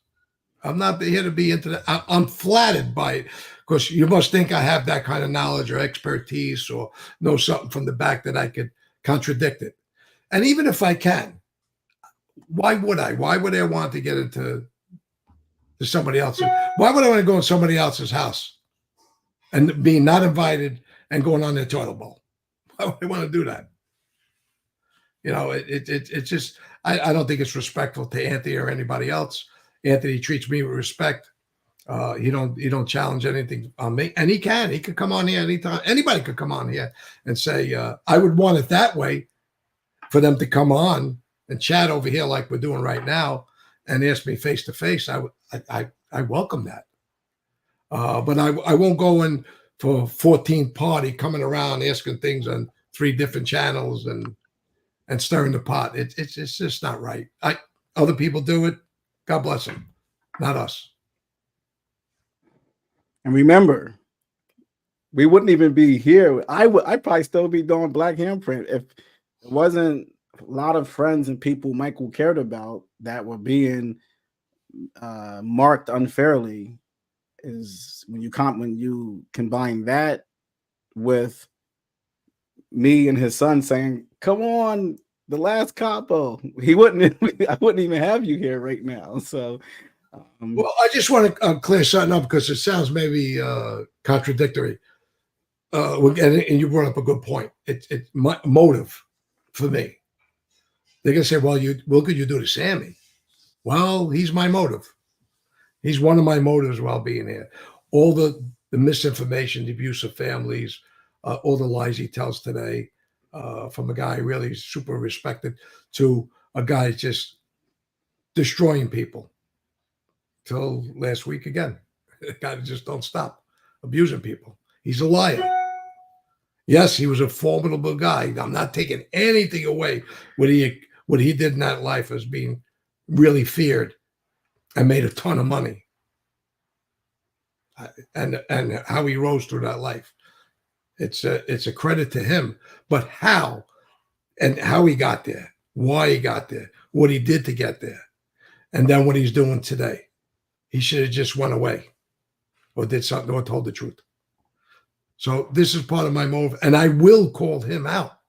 I'm not here to be into that. I'm flattered by it, because you must think I have that kind of knowledge or expertise or know something from the back that I could contradict it. And even if I can, why would I? Why would I want to get into somebody else's? Why would I want to go in somebody else's house and being not invited and going on their toilet bowl? Why would I want to do that? It's just, I don't think it's respectful to Anthony or anybody else. Anthony treats me with respect. He don't challenge anything on me, and he could come on here anytime. Anybody could come on here and say, I would want it that way, for them to come on and chat over here like we're doing right now and ask me face to face. I welcome that. But I won't go in for 14th party coming around asking things on 3 different channels and stirring the pot. It's just not right. Other people do it. God bless them, not us. And remember, we wouldn't even be here. I'd probably still be doing Black Handprint if it wasn't a lot of friends and people Michael cared about that were being marked unfairly. Is when you combine that with me and his son saying, "Come on, the last capo," I wouldn't even have you here right now. So, well, I just want to clear something up, because it sounds maybe contradictory. And you brought up a good point. It's my motive for me. They're gonna say, "Well, what could you do to Sammy?" Well, he's my motive. He's one of my motives while being here. All the misinformation, the abuse of families, all the lies he tells today, from a guy really super respected to a guy just destroying people. Till last week again, the guy just don't stop abusing people. He's a liar. Yes, he was a formidable guy. I'm not taking anything away what he did in that life as being really feared and made a ton of money, and how he rose through that life. It's a credit to him, but how he got there, why he got there, what he did to get there, and then what he's doing today. He should have just went away or did something or told the truth. So this is part of my motive, and I will call him out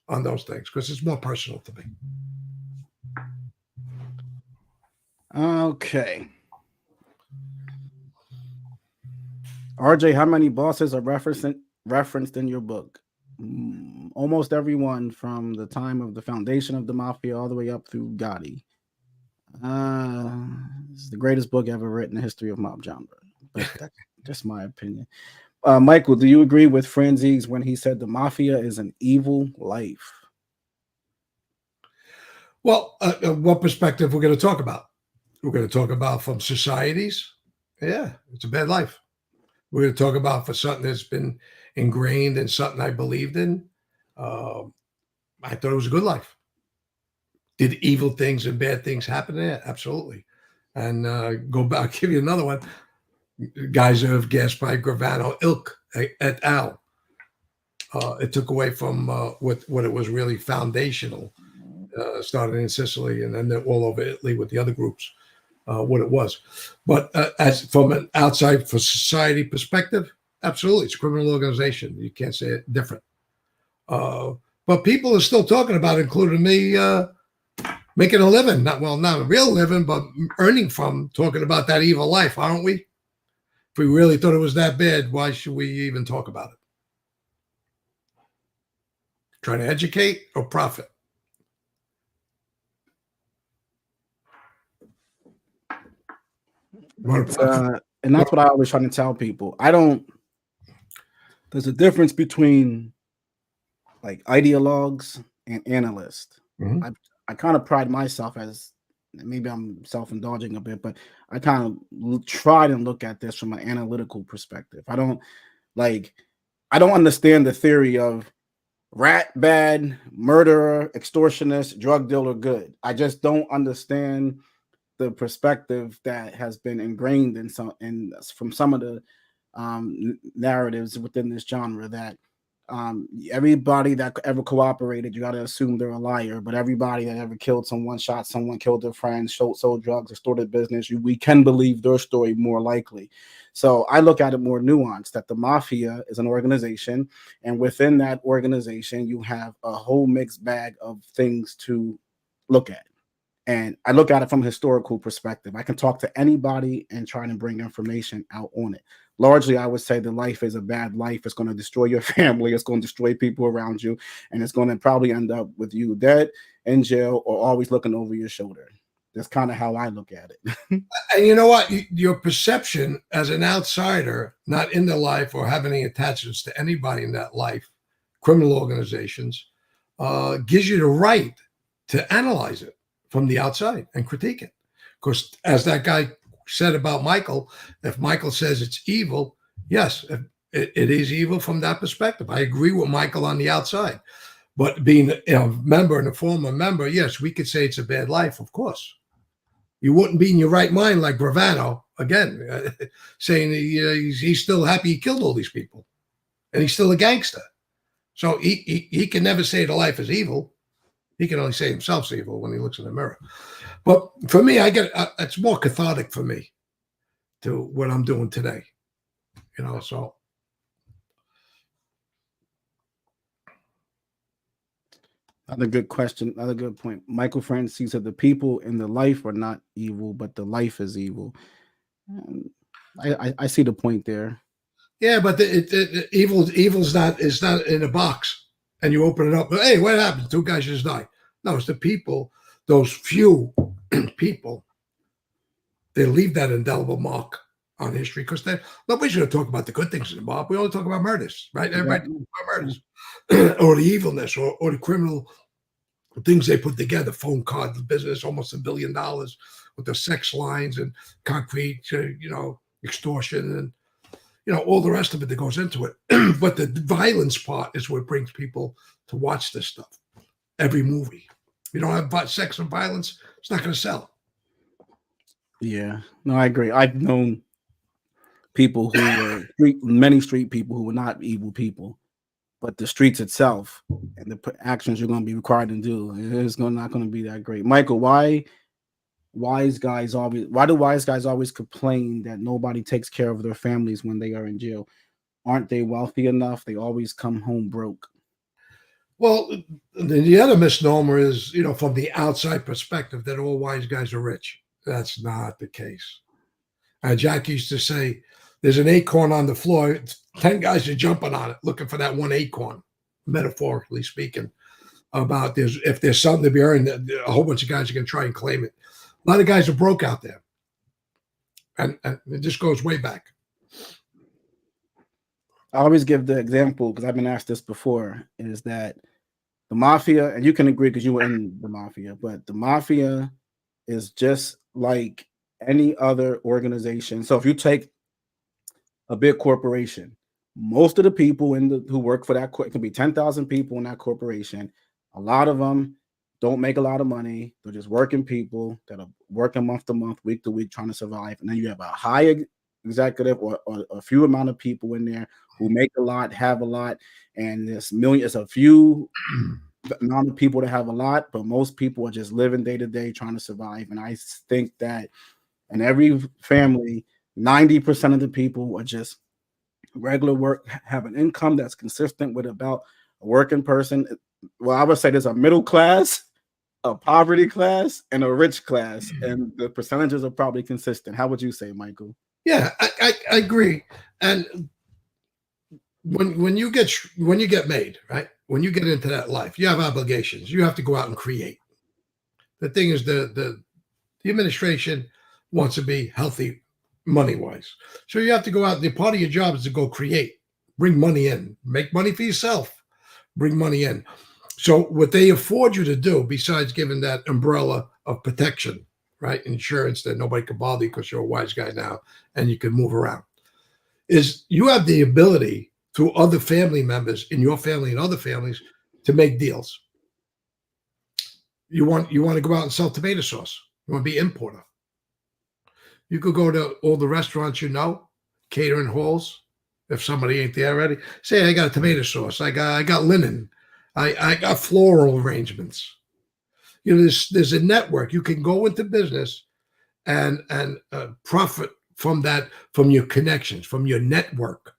on those things because it's more personal to me. Okay. RJ, how many bosses are referenced in your book? Almost everyone from the time of the foundation of the Mafia all the way up through Gotti. This is the greatest book ever written in the history of mob genre. but that's just my opinion. Michael, do you agree with Franzese when he said the mafia is an evil life? Well, what perspective we're going to talk about? We're going to talk about from societies. Yeah, it's a bad life. We're going to talk about for something that's been ingrained in something I believed in. I thought it was a good life. Did evil things and bad things happen there? Absolutely. And go back, I'll give you another one. Guys of Gaspar Gravano, ilk et al. It took away from what it was really foundational. Started in Sicily and then all over Italy with the other groups, what it was. But as from an outside for society perspective, absolutely, it's a criminal organization. You can't say it different. But people are still talking about it, including me, making a living. Not a real living, but earning from talking about that evil life, aren't we? If we really thought it was that bad, why should we even talk about it? Trying to educate or profit? And that's what I always try to tell people. There's a difference between like ideologues and analysts. Mm-hmm. I kind of pride myself as, maybe I'm self-indulging a bit, but I kind of try to look at this from an analytical perspective. I don't understand the theory of rat bad, murderer, extortionist, drug dealer good. I just don't understand the perspective that has been ingrained from some of the narratives within this genre that everybody that ever cooperated, you got to assume they're a liar. But everybody that ever killed someone, shot someone, killed their friends, sold drugs, extorted business, we can believe their story more likely. So I look at it more nuanced, that the mafia is an organization, and within that organization, you have a whole mixed bag of things to look at. And I look at it from a historical perspective. I can talk to anybody and try to bring information out on it. Largely, I would say the life is a bad life. It's going to destroy your family. It's going to destroy people around you. And it's going to probably end up with you dead, in jail, or always looking over your shoulder. That's kind of how I look at it. And you know what? Your perception as an outsider, not in the life or have any attachments to anybody in that life, criminal organizations, gives you the right to analyze it from the outside and critique it. Because as that guy said about Michael, if Michael says it's evil, yes, it is evil from that perspective. I agree with Michael on the outside. But being a member and a former member, yes, we could say it's a bad life, of course. You wouldn't be in your right mind like Gravano, again, saying he's still happy he killed all these people. And he's still a gangster. So he can never say the life is evil. He can only say himself's evil when he looks in the mirror. But for me, it's more cathartic for me to what I'm doing today. So. Another good question. Another good point. Michael Franzese said the people in the life are not evil, but the life is evil. I see the point there. Yeah, but evil's not in a box and you open it up. Hey, what happened? 2 guys just died. No, it's the people, those few people, they leave that indelible mark on history because nobody's going to talk about the good things in the mob. We only talk about murders, right? Everybody talks about murders or the evilness or the criminal things they put together, phone card business, almost $1 billion with the sex lines and concrete, extortion and, all the rest of it that goes into it. But the violence part is what brings people to watch this stuff. Every movie. You don't have sex and violence, it's not going to sell. Yeah, no, I agree. I've known people who were many street people who were not evil people, but the streets itself and the actions you're going to be required to do is not going to be that great. Michael, why do wise guys always complain that nobody takes care of their families when they are in jail? Aren't they wealthy enough? They always come home broke. Well, the other misnomer is, from the outside perspective, that all wise guys are rich. That's not the case. Jack used to say, there's an acorn on the floor. 10 guys are jumping on it, looking for that one acorn, metaphorically speaking, about if there's something to be earned, a whole bunch of guys are going to try and claim it. A lot of guys are broke out there. And it just goes way back. I always give the example because I've been asked this before, is that the mafia, and you can agree because you were in the mafia, but the mafia is just like any other organization. So if you take a big corporation, most of the people who work for that, it could be 10,000 people in that corporation. A lot of them don't make a lot of money. They're just working people that are working month to month, week to week, trying to survive. And then you have a high executive or a few amount of people in there who make a lot, have a lot, and it's a few amount of people that have a lot, but most people are just living day to day trying to survive. And I think that in every family, 90% of the people are just regular work, have an income that's consistent with about a working person. Well, I would say there's a middle class, a poverty class, and a rich class, and the percentages are probably consistent. How would you say, Michael? Yeah, I agree. And when you get made, right? When you get into that life, you have obligations. You have to go out and create. The thing is, the administration wants to be healthy money wise, so you have to go out. The part of your job is to go create, bring money in, make money for yourself, bring money in. So what they afford you to do, besides giving that umbrella of protection, right, insurance that nobody can bother you because you're a wise guy now and you can move around, is you have the ability through other family members in your family and other families to make deals. You want to go out and sell tomato sauce. You want to be importer. You could go to all the restaurants, catering halls. If somebody ain't there already, say I got a tomato sauce. I got linen. I got floral arrangements. There's a network. You can go into business and profit from that, from your connections, from your network.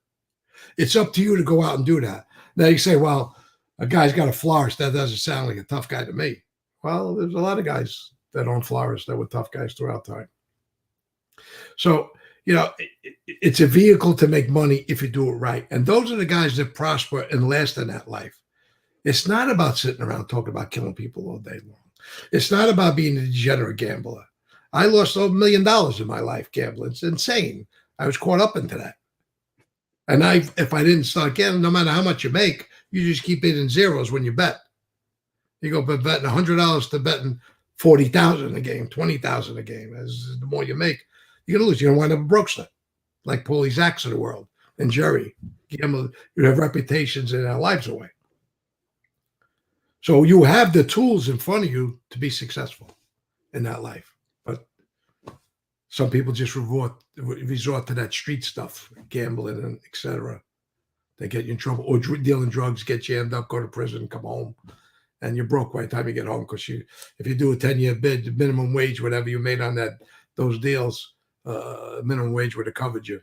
It's up to you to go out and do that. Now you say, well, a guy's got a florist. That doesn't sound like a tough guy to me. Well, there's a lot of guys that own florists that were tough guys throughout time. So, it's a vehicle to make money if you do it right. And those are the guys that prosper and last in that life. It's not about sitting around talking about killing people all day long. It's not about being a degenerate gambler. I lost over $1 million in my life gambling. It's insane. I was caught up into that. And if I didn't start gambling, no matter how much you make, you just keep hitting zeros when you bet. You go from betting $100 to betting 40,000 a game, 20,000 a game. As the more you make, you're gonna lose. You're gonna wind up a broke snap, like Paulie Zacks of the world and Jerry. You have reputations in our lives away. So you have the tools in front of you to be successful in that life. But some people just resort to that street stuff, gambling and etc. They get you in trouble, or dealing drugs, get jammed up, go to prison, come home, and you're broke by the time you get home because if you do a 10-year bid, minimum wage, whatever you made on those deals, minimum wage would have covered you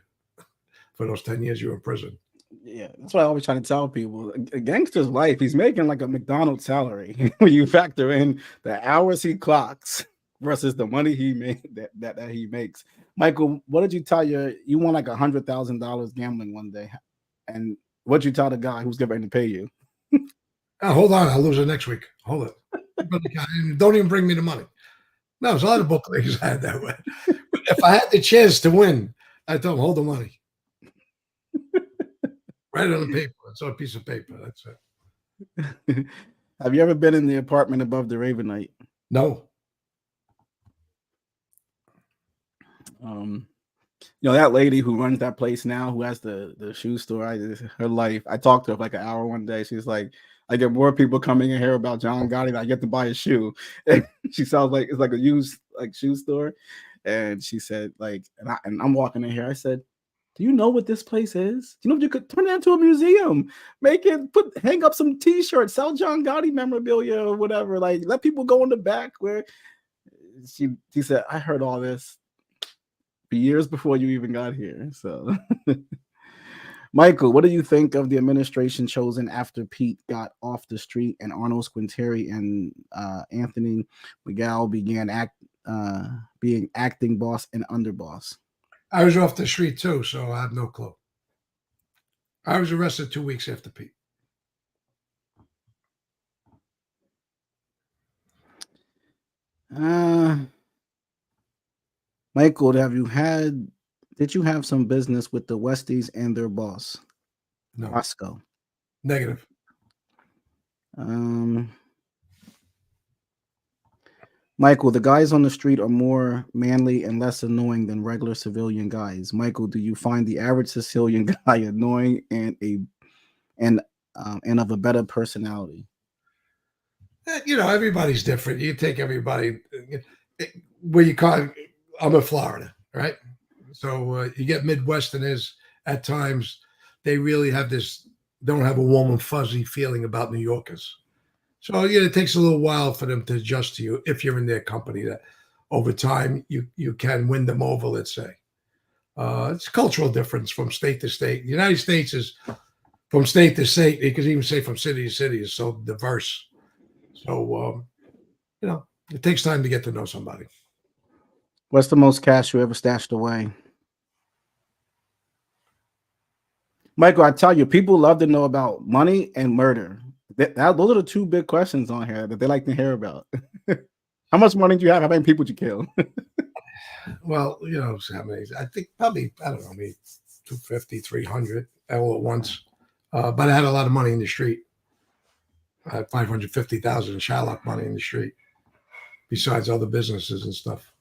for those 10 years you were in prison. Yeah, that's what I always try to tell people. A gangster's life, he's making like a McDonald's salary when you factor in the hours he clocks versus the money he made that he makes. Michael, what did you tell you won like $100,000 gambling one day, and what'd you tell the guy who's getting ready to pay you? Hold on, I'll lose it next week. Hold it. Don't even bring me the money. No, there's a lot of bookmakers I had that way. But if I had the chance to win, I told them, hold the money. Write it on the paper. It's on a piece of paper. That's it. Have you ever been in the apartment above the Ravenite? No. That lady who runs that place now, who has the shoe store, her life. I talked to her for like an hour one day. She's like, I get more people coming in here about John Gotti than I get to buy a shoe. And she sounds like it's like a used like shoe store. And she said, like, and I'm walking in here. I said, do you know what this place is? Do you know if you could turn it into a museum? Hang up some T-shirts, sell John Gotti memorabilia or whatever. Like, let people go in the back where she said, I heard all this years before you even got here. So Michael, what do you think of the administration chosen after Pete got off the street and Arnold Squinteri and Anthony Miguel began being acting boss and underboss? I was off the street too, so I have no clue. I was arrested 2 weeks after Pete. Michael, did you have some business with the Westies and their boss? No. Roscoe. Negative. Michael, the guys on the street are more manly and less annoying than regular civilian guys. Michael, do you find the average Sicilian guy annoying and of a better personality? Everybody's different. You take everybody where you call. I'm in Florida, right? So you get Midwesterners at times. They really don't have a warm and fuzzy feeling about New Yorkers. So it takes a little while for them to adjust to you if you're in their company. That over time you can win them over. Let's say it's a cultural difference from state to state. The United States is from state to state. You could even say from city to city is so diverse. So it takes time to get to know somebody. What's the most cash you ever stashed away? Michael, I tell you, people love to know about money and murder. Those are the two big questions on here that they like to hear about. How much money do you have? How many people did you kill? Well, Sammy, I think probably, I don't know, maybe 250, 300 all at once. But I had a lot of money in the street. I had 550,000 Shylock money in the street, besides other businesses and stuff.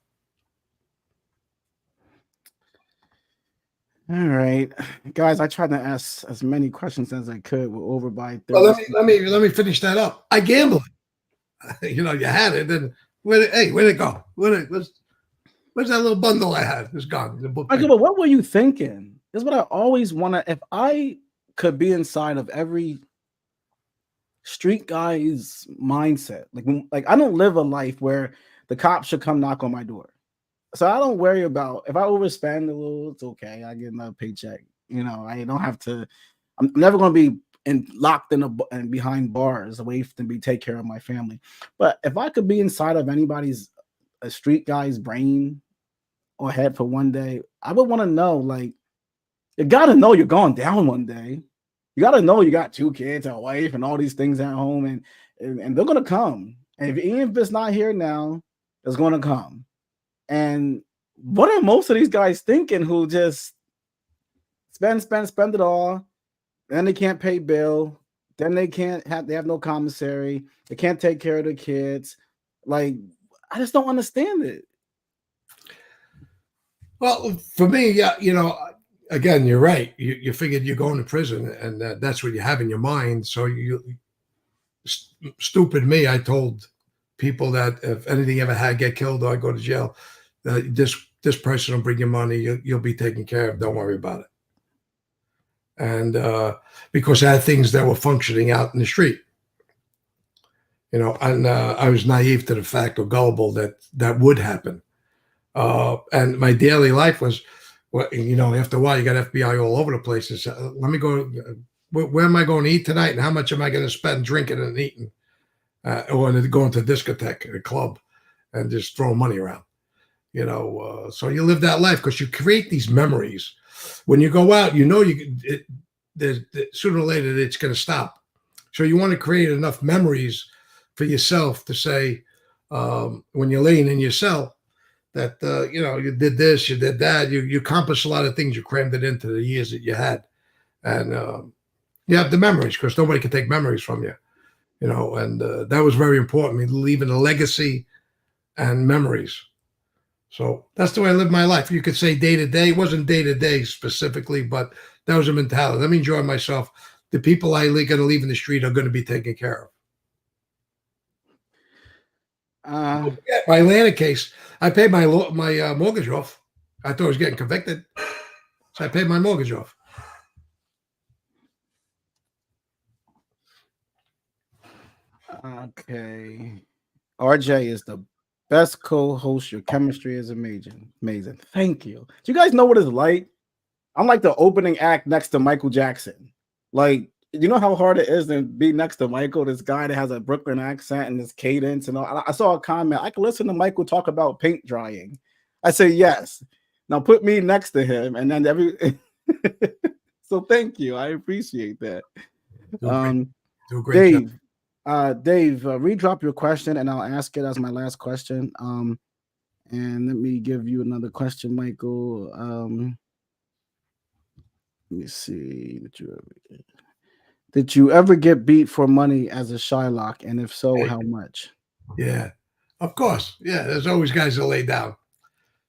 All right, guys. I tried to ask as many questions as I could. We're over by 30. Well, let me finish that up. I gambled. You had it. Then where'd it go? Where's that little bundle I had? It's gone. Michael, but what were you thinking? This is what I always want to. If I could be inside of every street guy's mindset, like I don't live a life where the cops should come knock on my door. So I don't worry about if I overspend a little, it's okay. I get another paycheck. I don't have to. I'm never going to be locked and behind bars away from me take care of my family. But if I could be inside of a street guy's brain or head for one day, I would want to know. Like, you got to know you're going down one day. You got to know you got 2 kids, a wife, and all these things at home, and they're going to come. And even if it's not here now, it's going to come. And what are most of these guys thinking who just spend it all, then they can't pay bill, then they have no commissary, they can't take care of the kids. Like, I just don't understand it. Well, for me, yeah, again, you're right. You figured you're going to prison, and that's what you have in your mind. So stupid me, I told people that if anything ever get killed or I go to jail, this person will bring you money. You'll be taken care of. Don't worry about it. And because I had things that were functioning out in the street, and I was naive to the fact or gullible that would happen. And my daily life was, after a while, you got FBI all over the place. And so, let me go. Where am I going to eat tonight? And how much am I going to spend drinking and eating? Or going to a discotheque, a club, and just throwing money around. So you live that life because you create these memories. When you go out, sooner or later it's going to stop. So you want to create enough memories for yourself to say, when you're laying in your cell, that you did this, you did that, you accomplished a lot of things. You crammed it into the years that you had, and you have the memories because nobody can take memories from you. And that was very important. Me leaving a legacy and memories. So that's the way I live my life. You could say day to day. It wasn't day to day specifically, but that was a mentality. Let me enjoy myself. The people I going to leave in the street are going to be taken care of. My Atlanta case, I paid my mortgage off. I thought I was getting convicted, so I paid my mortgage off. Okay. RJ is the best co-host. Your chemistry is amazing. Thank you. Do you guys know what it's like? I'm like the opening act next to Michael Jackson. Like, you know how hard it is to be next to Michael, this guy that has a Brooklyn accent and this cadence and all. I saw a comment. I can listen to Michael talk about paint drying. I say yes. Now put me next to him, and then So thank you. I appreciate that. Do a great Dave. job. Dave, redrop your question, and I'll ask it as my last question. And let me give you another question, Michael. Let me see. Did you ever get beat for money as a Shylock? And if so, how much? Yeah, of course. Yeah, there's always guys that lay down.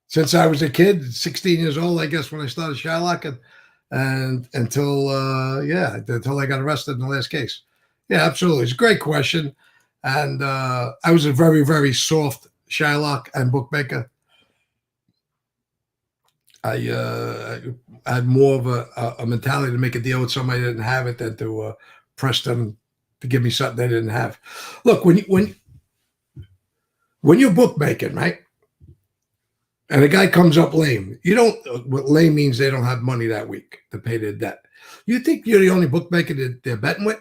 Since I was a kid, 16 years old, I guess, when I started Shylocking, and until I got arrested in the last case. Yeah, absolutely. It's a great question. And I was a very, very soft Shylock and bookmaker. I had more of a mentality to make a deal with somebody that didn't have it than to press them to give me something they didn't have. Look, when you're bookmaking, right? And a guy comes up lame. You don't. What lame means they don't have money that week to pay their debt. You think you're the only bookmaker that they're betting with?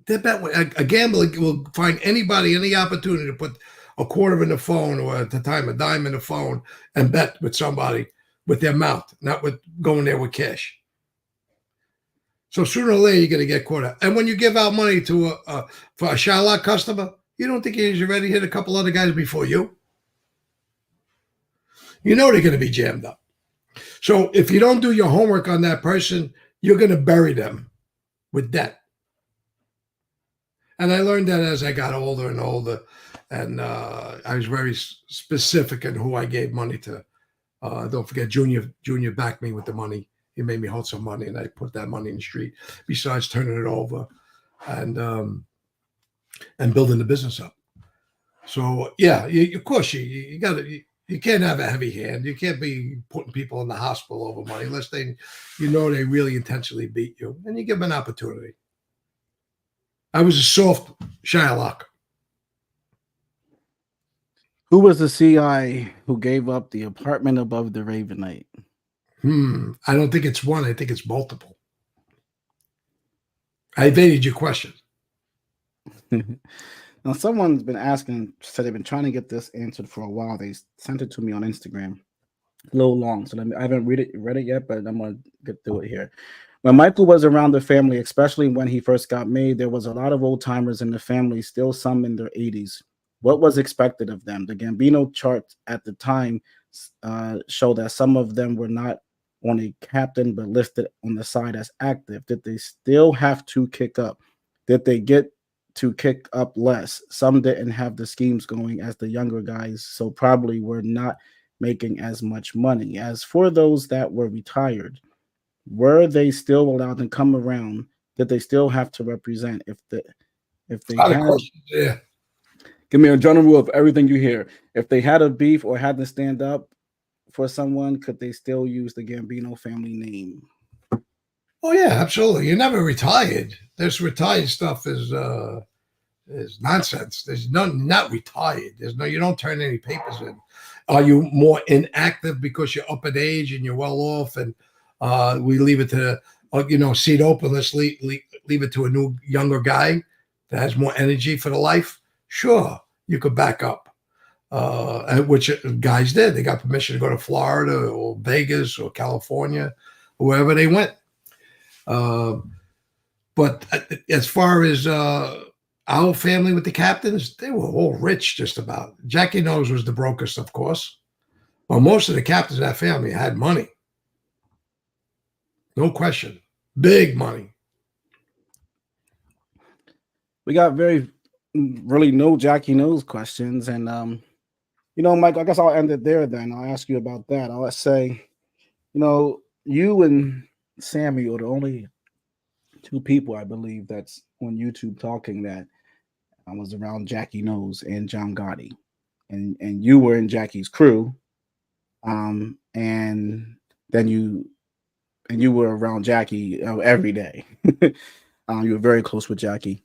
They're betting with. A gambler will find anybody, any opportunity to put a quarter in the phone, or at the time a dime in the phone, and bet with somebody with their mouth, not with going there with cash. So sooner or later you're going to get caught up. And when you give out money to for a Shylock customer, you don't think he's already hit a couple other guys before you? You know they're going to be jammed up. So if you don't do your homework on that person, you're going to bury them with debt. And I learned that as I got older and older. And I was very specific in who I gave money to. Don't forget, Junior backed me with the money. He made me hold some money, and I put that money in the street, besides turning it over and building the business up. So, yeah, of course, you got to... You can't have a heavy hand. You can't be putting people in the hospital over money unless they really intentionally beat you, and you give them an opportunity. I was a soft Shylock. Who was the CI who gave up the apartment above the Ravenite? I don't think it's one. I think it's multiple. I evaded your question. Now, someone's been asking, said they've been trying to get this answered for a while. They sent it to me on Instagram. A little long, so I haven't read it yet, but I'm going to get through it here. When Michael was around the family, especially when he first got made, there was a lot of old timers in the family, still some in their 80s. What was expected of them? The Gambino chart at the time showed that some of them were not on a captain, but listed on the side as active. Did they still have to kick up? Did they get to kick up less? Some didn't have the schemes going as the younger guys, so probably were not making as much money. As for those that were retired, were they still allowed to come around? Did they still have to represent? If they had, yeah. Give me a general rule of everything you hear. If they had a beef or had to stand up for someone, could they still use the Gambino family name? Oh yeah, absolutely. You're never retired. This retired stuff is nonsense. There's not retired. You don't turn any papers in. Are you more inactive because you're up in age and you're well off, and we leave it to seat open? Let's leave it to a new younger guy that has more energy for the life. Sure, you could back up, which guys did. They got permission to go to Florida or Vegas or California, wherever they went. But as far as our family with the captains, they were all rich, just about. Jackie Nose was the brokest, of course. But most of the captains of that family had money. No question. Big money. We got really no Jackie Nose questions. And, Mike, I guess I'll end it there then. I'll ask you about that. I'll say, you and Sammy are the only two people, I believe, that's on YouTube talking that I was around Jackie Nose and John Gotti, and you were in Jackie's crew, and then you were around Jackie every day. You were very close with Jackie.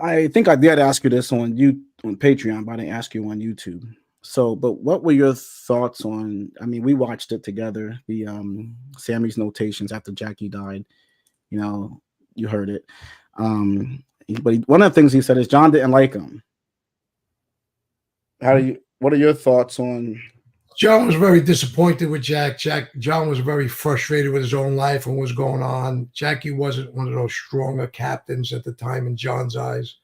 I think I did ask you this on Patreon, but I didn't ask you on YouTube. So, but what were your thoughts on? I mean, we watched it together. The Sammy's notations after Jackie died. You heard it. But one of the things he said is John didn't like him. What are your thoughts on? John was very disappointed with Jack. John was very frustrated with his own life and what was going on. Jackie wasn't one of those stronger captains at the time in John's eyes.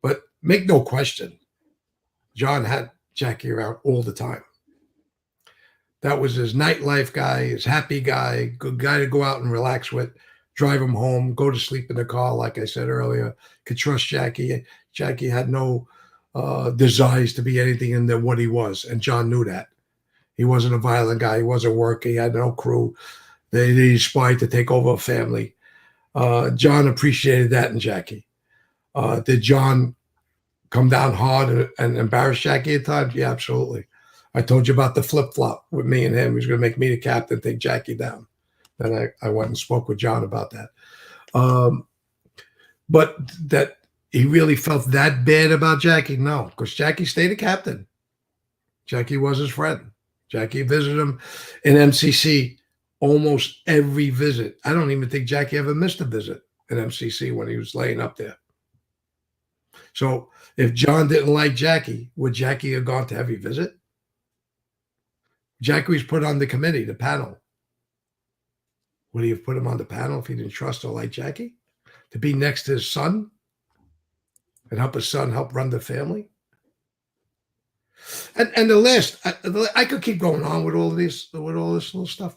But make no question, John had Jackie around all the time. That was his nightlife guy, his happy guy, good guy to go out and relax with, drive him home, go to sleep in the car, like I said earlier. Could trust Jackie. Jackie had no desires to be anything than what he was, and John knew that. He wasn't a violent guy. He wasn't working. He had no crew. They aspired to take over a family. John appreciated that in Jackie. Did John come down hard and embarrass Jackie at times? Yeah, absolutely. I told you about the flip-flop with me and him. He was going to make me the captain, take Jackie down. Then I went and spoke with John about that. But that he really felt that bad about Jackie? No, because Jackie stayed a captain. Jackie was his friend. Jackie visited him in MCC almost every visit. I don't even think Jackie ever missed a visit at MCC when he was laying up there. So if John didn't like Jackie, would Jackie have gone to every visit? Jackie was put on the committee, the panel. Would he have put him on the panel if he didn't trust or like Jackie? To be next to his son and help his son help run the family? And the last, I could keep going on with all this little stuff.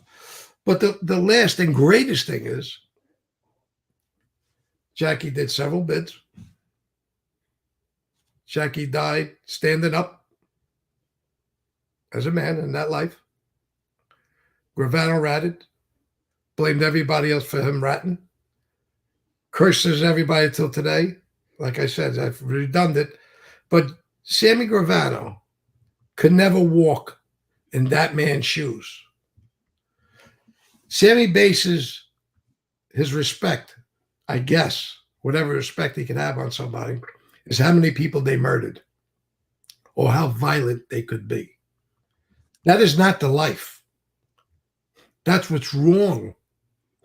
But the last and greatest thing is Jackie did several bids. Jackie died standing up as a man in that life. Gravano ratted, blamed everybody else for him ratting, curses everybody till today. Like I said, I've redundant, but Sammy Gravano could never walk in that man's shoes. Sammy bases his respect, I guess, whatever respect he could have on somebody, is how many people they murdered or how violent they could be. That is not the life. That's what's wrong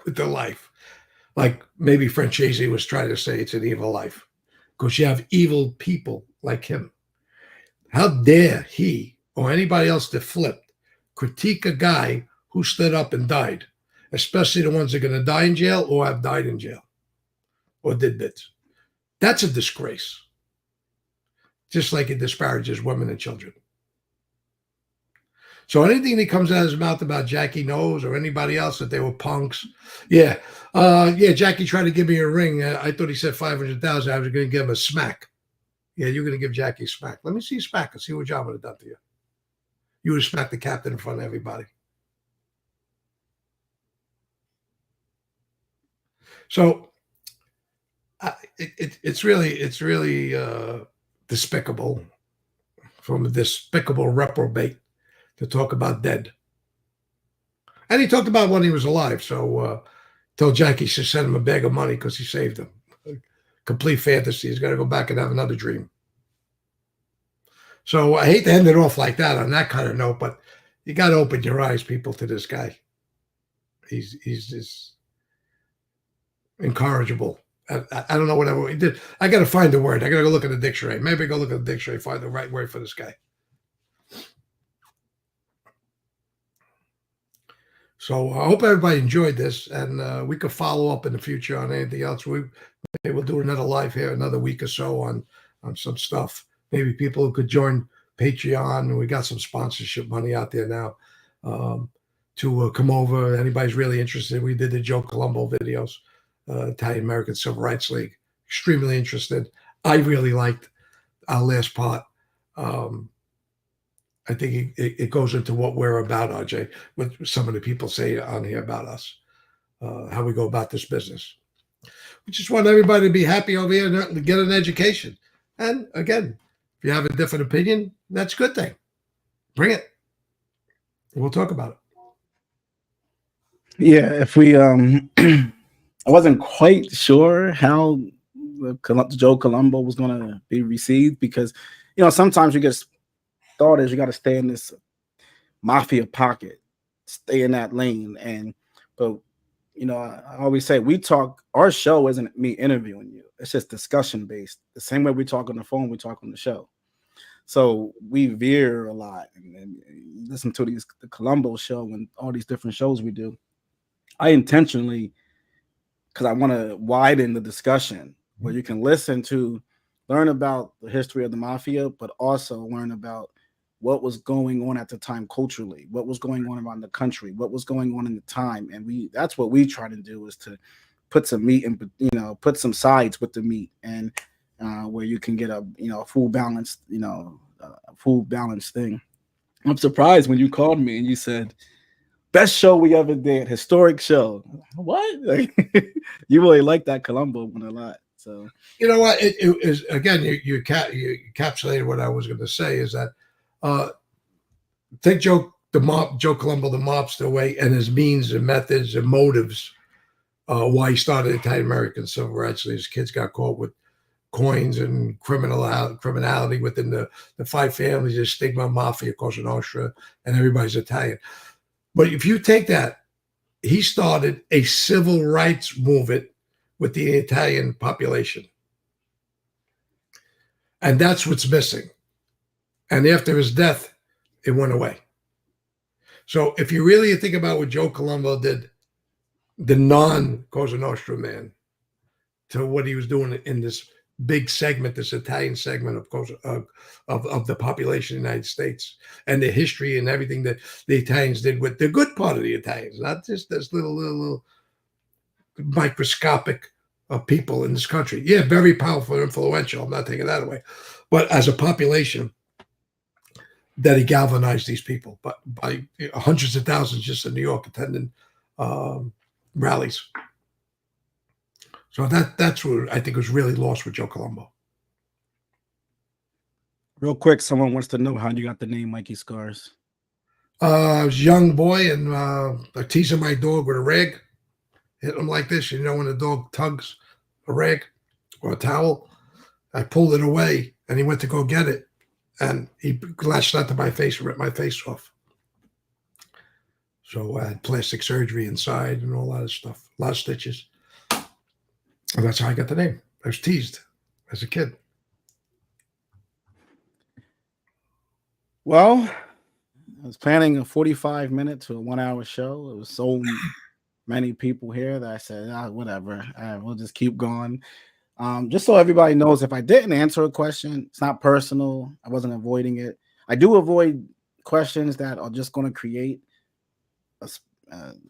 with the life. Like maybe Franzese was trying to say it's an evil life because you have evil people like him. How dare he or anybody else that flipped critique a guy who stood up and died, especially the ones that are going to die in jail or have died in jail or did bits. That's a disgrace. Just like it disparages women and children. So anything that comes out of his mouth about Jackie knows or anybody else that they were punks. Yeah. Jackie tried to give me a ring. I thought he said 500,000. I was going to give him a smack. Yeah, you're going to give Jackie a smack. Let me see you smack and see what job would have done to you. You would have smacked the captain in front of everybody. So it's really despicable from a despicable reprobate to talk about dead. And he talked about when he was alive. So told Jackie to send him a bag of money because he saved him. Complete fantasy. He's got to go back and have another dream. So I hate to end it off like that on that kind of note, but you got to open your eyes, people, to this guy. He's just incorrigible. I don't know whatever he did. I got to find the word. I got to go look at the dictionary. Maybe go look at the dictionary, find the right word for this guy. So I hope everybody enjoyed this, and we could follow up in the future on anything else. Maybe we'll do another live here, another week or so on some stuff. Maybe people who could join Patreon. We got some sponsorship money out there now to come over. Anybody's really interested. We did the Joe Columbo videos, Italian American Civil Rights League. Extremely interested. I really liked our last part. I think it goes into what we're about, RJ, what some of the people say on here about us, how we go about this business. We just want everybody to be happy over here and get an education. And again, if you have a different opinion, that's a good thing. Bring it. We'll talk about it. Yeah, if we I wasn't quite sure how Joe Columbo was going to be received because, sometimes you get thought is you got to stay in this mafia pocket, stay in that lane. But I always say our show isn't me interviewing you. It's just discussion based. The same way we talk on the phone, we talk on the show. So we veer a lot and listen to the Columbo show and all these different shows we do. I intentionally, because I want to widen the discussion where you can learn about the history of the mafia, but also learn about what was going on at the time culturally, what was going on around the country, what was going on in the time. And that's what we try to do, is to put some meat and, put some sides with the meat, and where you can get a, full balanced, full balanced thing. I'm surprised when you called me and you said, best show we ever did, historic show. What? Like, you really like that Columbo one a lot. So you know what? It is, again, you encapsulated what I was going to say, is that take Joe Columbo, the mobster, away, and his means and methods and motives, why he started Italian American civil rights. His kids got caught with coins and criminality within the five families, the stigma, Mafia, Cosa Nostra, and everybody's Italian. But if you take that, he started a civil rights movement with the Italian population. And that's what's missing. And after his death, it went away. So if you really think about what Joe Columbo did, the non-Cosa Nostra man, to what he was doing in this big segment, this Italian segment of the population of the United States, and the history and everything that the Italians did with the good part of the Italians, not just this little microscopic people in this country. Yeah, very powerful and influential. I'm not taking that away. But as a population, that he galvanized these people, but by hundreds of thousands just in New York attending rallies. So that's what I think was really lost with Joe Columbo. real quick, someone wants to know how you got the name Mikey Scars. I was a young boy, and teasing my dog with a rag, hitting him like this. When the dog tugs a rag or a towel, I pulled it away, and he went to go get it, and he lashed onto my face and ripped my face off. So I had plastic surgery inside and all that of stuff, a lot of stitches. And that's how I got the name. I was teased as a kid. Well, I was planning a 45-minute to a 1-hour show. It was so many people here that I said, whatever. We'll just keep going. Just so everybody knows, if I didn't answer a question, it's not personal. I wasn't avoiding it. I do avoid questions that are just going to create a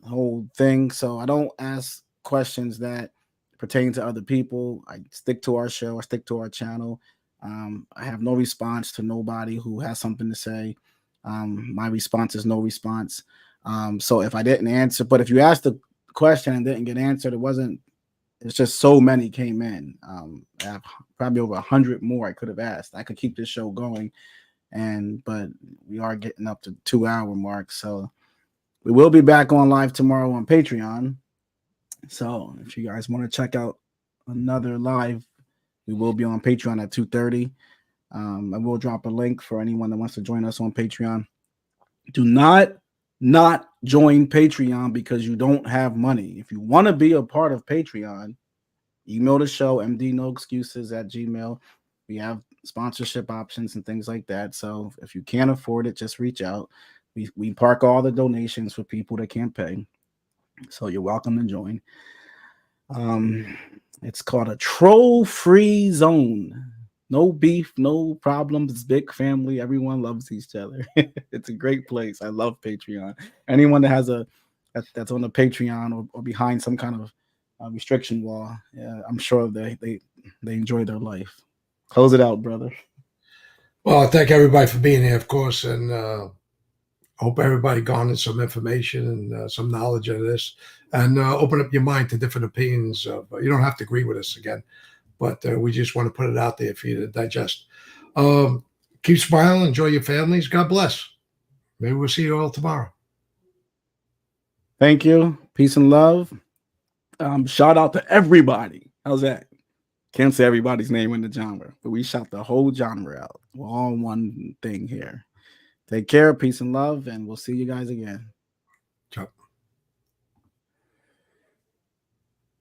whole thing. So I don't ask questions that pertain to other people. I stick to our show. I stick to our channel. I have no response to nobody who has something to say. My response is no response. So if I didn't answer, but if you asked the question and didn't get answered, it's just so many came in. I have probably over 100 more I could have asked. I could keep this show going, but we are getting up to 2-hour mark. So we will be back on live tomorrow on Patreon. So if you guys want to check out another live, we will be on Patreon at 2:30. I will drop a link for anyone that wants to join us on Patreon. Do not join Patreon because you don't have money. If you want to be a part of Patreon, email the show, mdnoexcuses@gmail. We have sponsorship options and things like that. So if you can't afford it, just reach out. We park all the donations for people that can't pay. So you're welcome to join. It's called a troll-free zone. No beef, no problems, big family. Everyone loves each other. It's a great place. I love Patreon. Anyone that has that's on a Patreon or behind some kind of restriction wall, yeah, I'm sure they enjoy their life. Close it out, brother. Well, I thank everybody for being here, of course, and I hope everybody garnered some information and some knowledge out of this, and open up your mind to different opinions. But you don't have to agree with us again, but we just want to put it out there for you to digest. Keep smiling, enjoy your families. God bless. Maybe we'll see you all tomorrow. Thank you. Peace and love. Shout out to everybody. How's that? Can't say everybody's name in the genre, but we shout the whole genre out. We're all one thing here. Take care, peace and love, and we'll see you guys again. Ciao.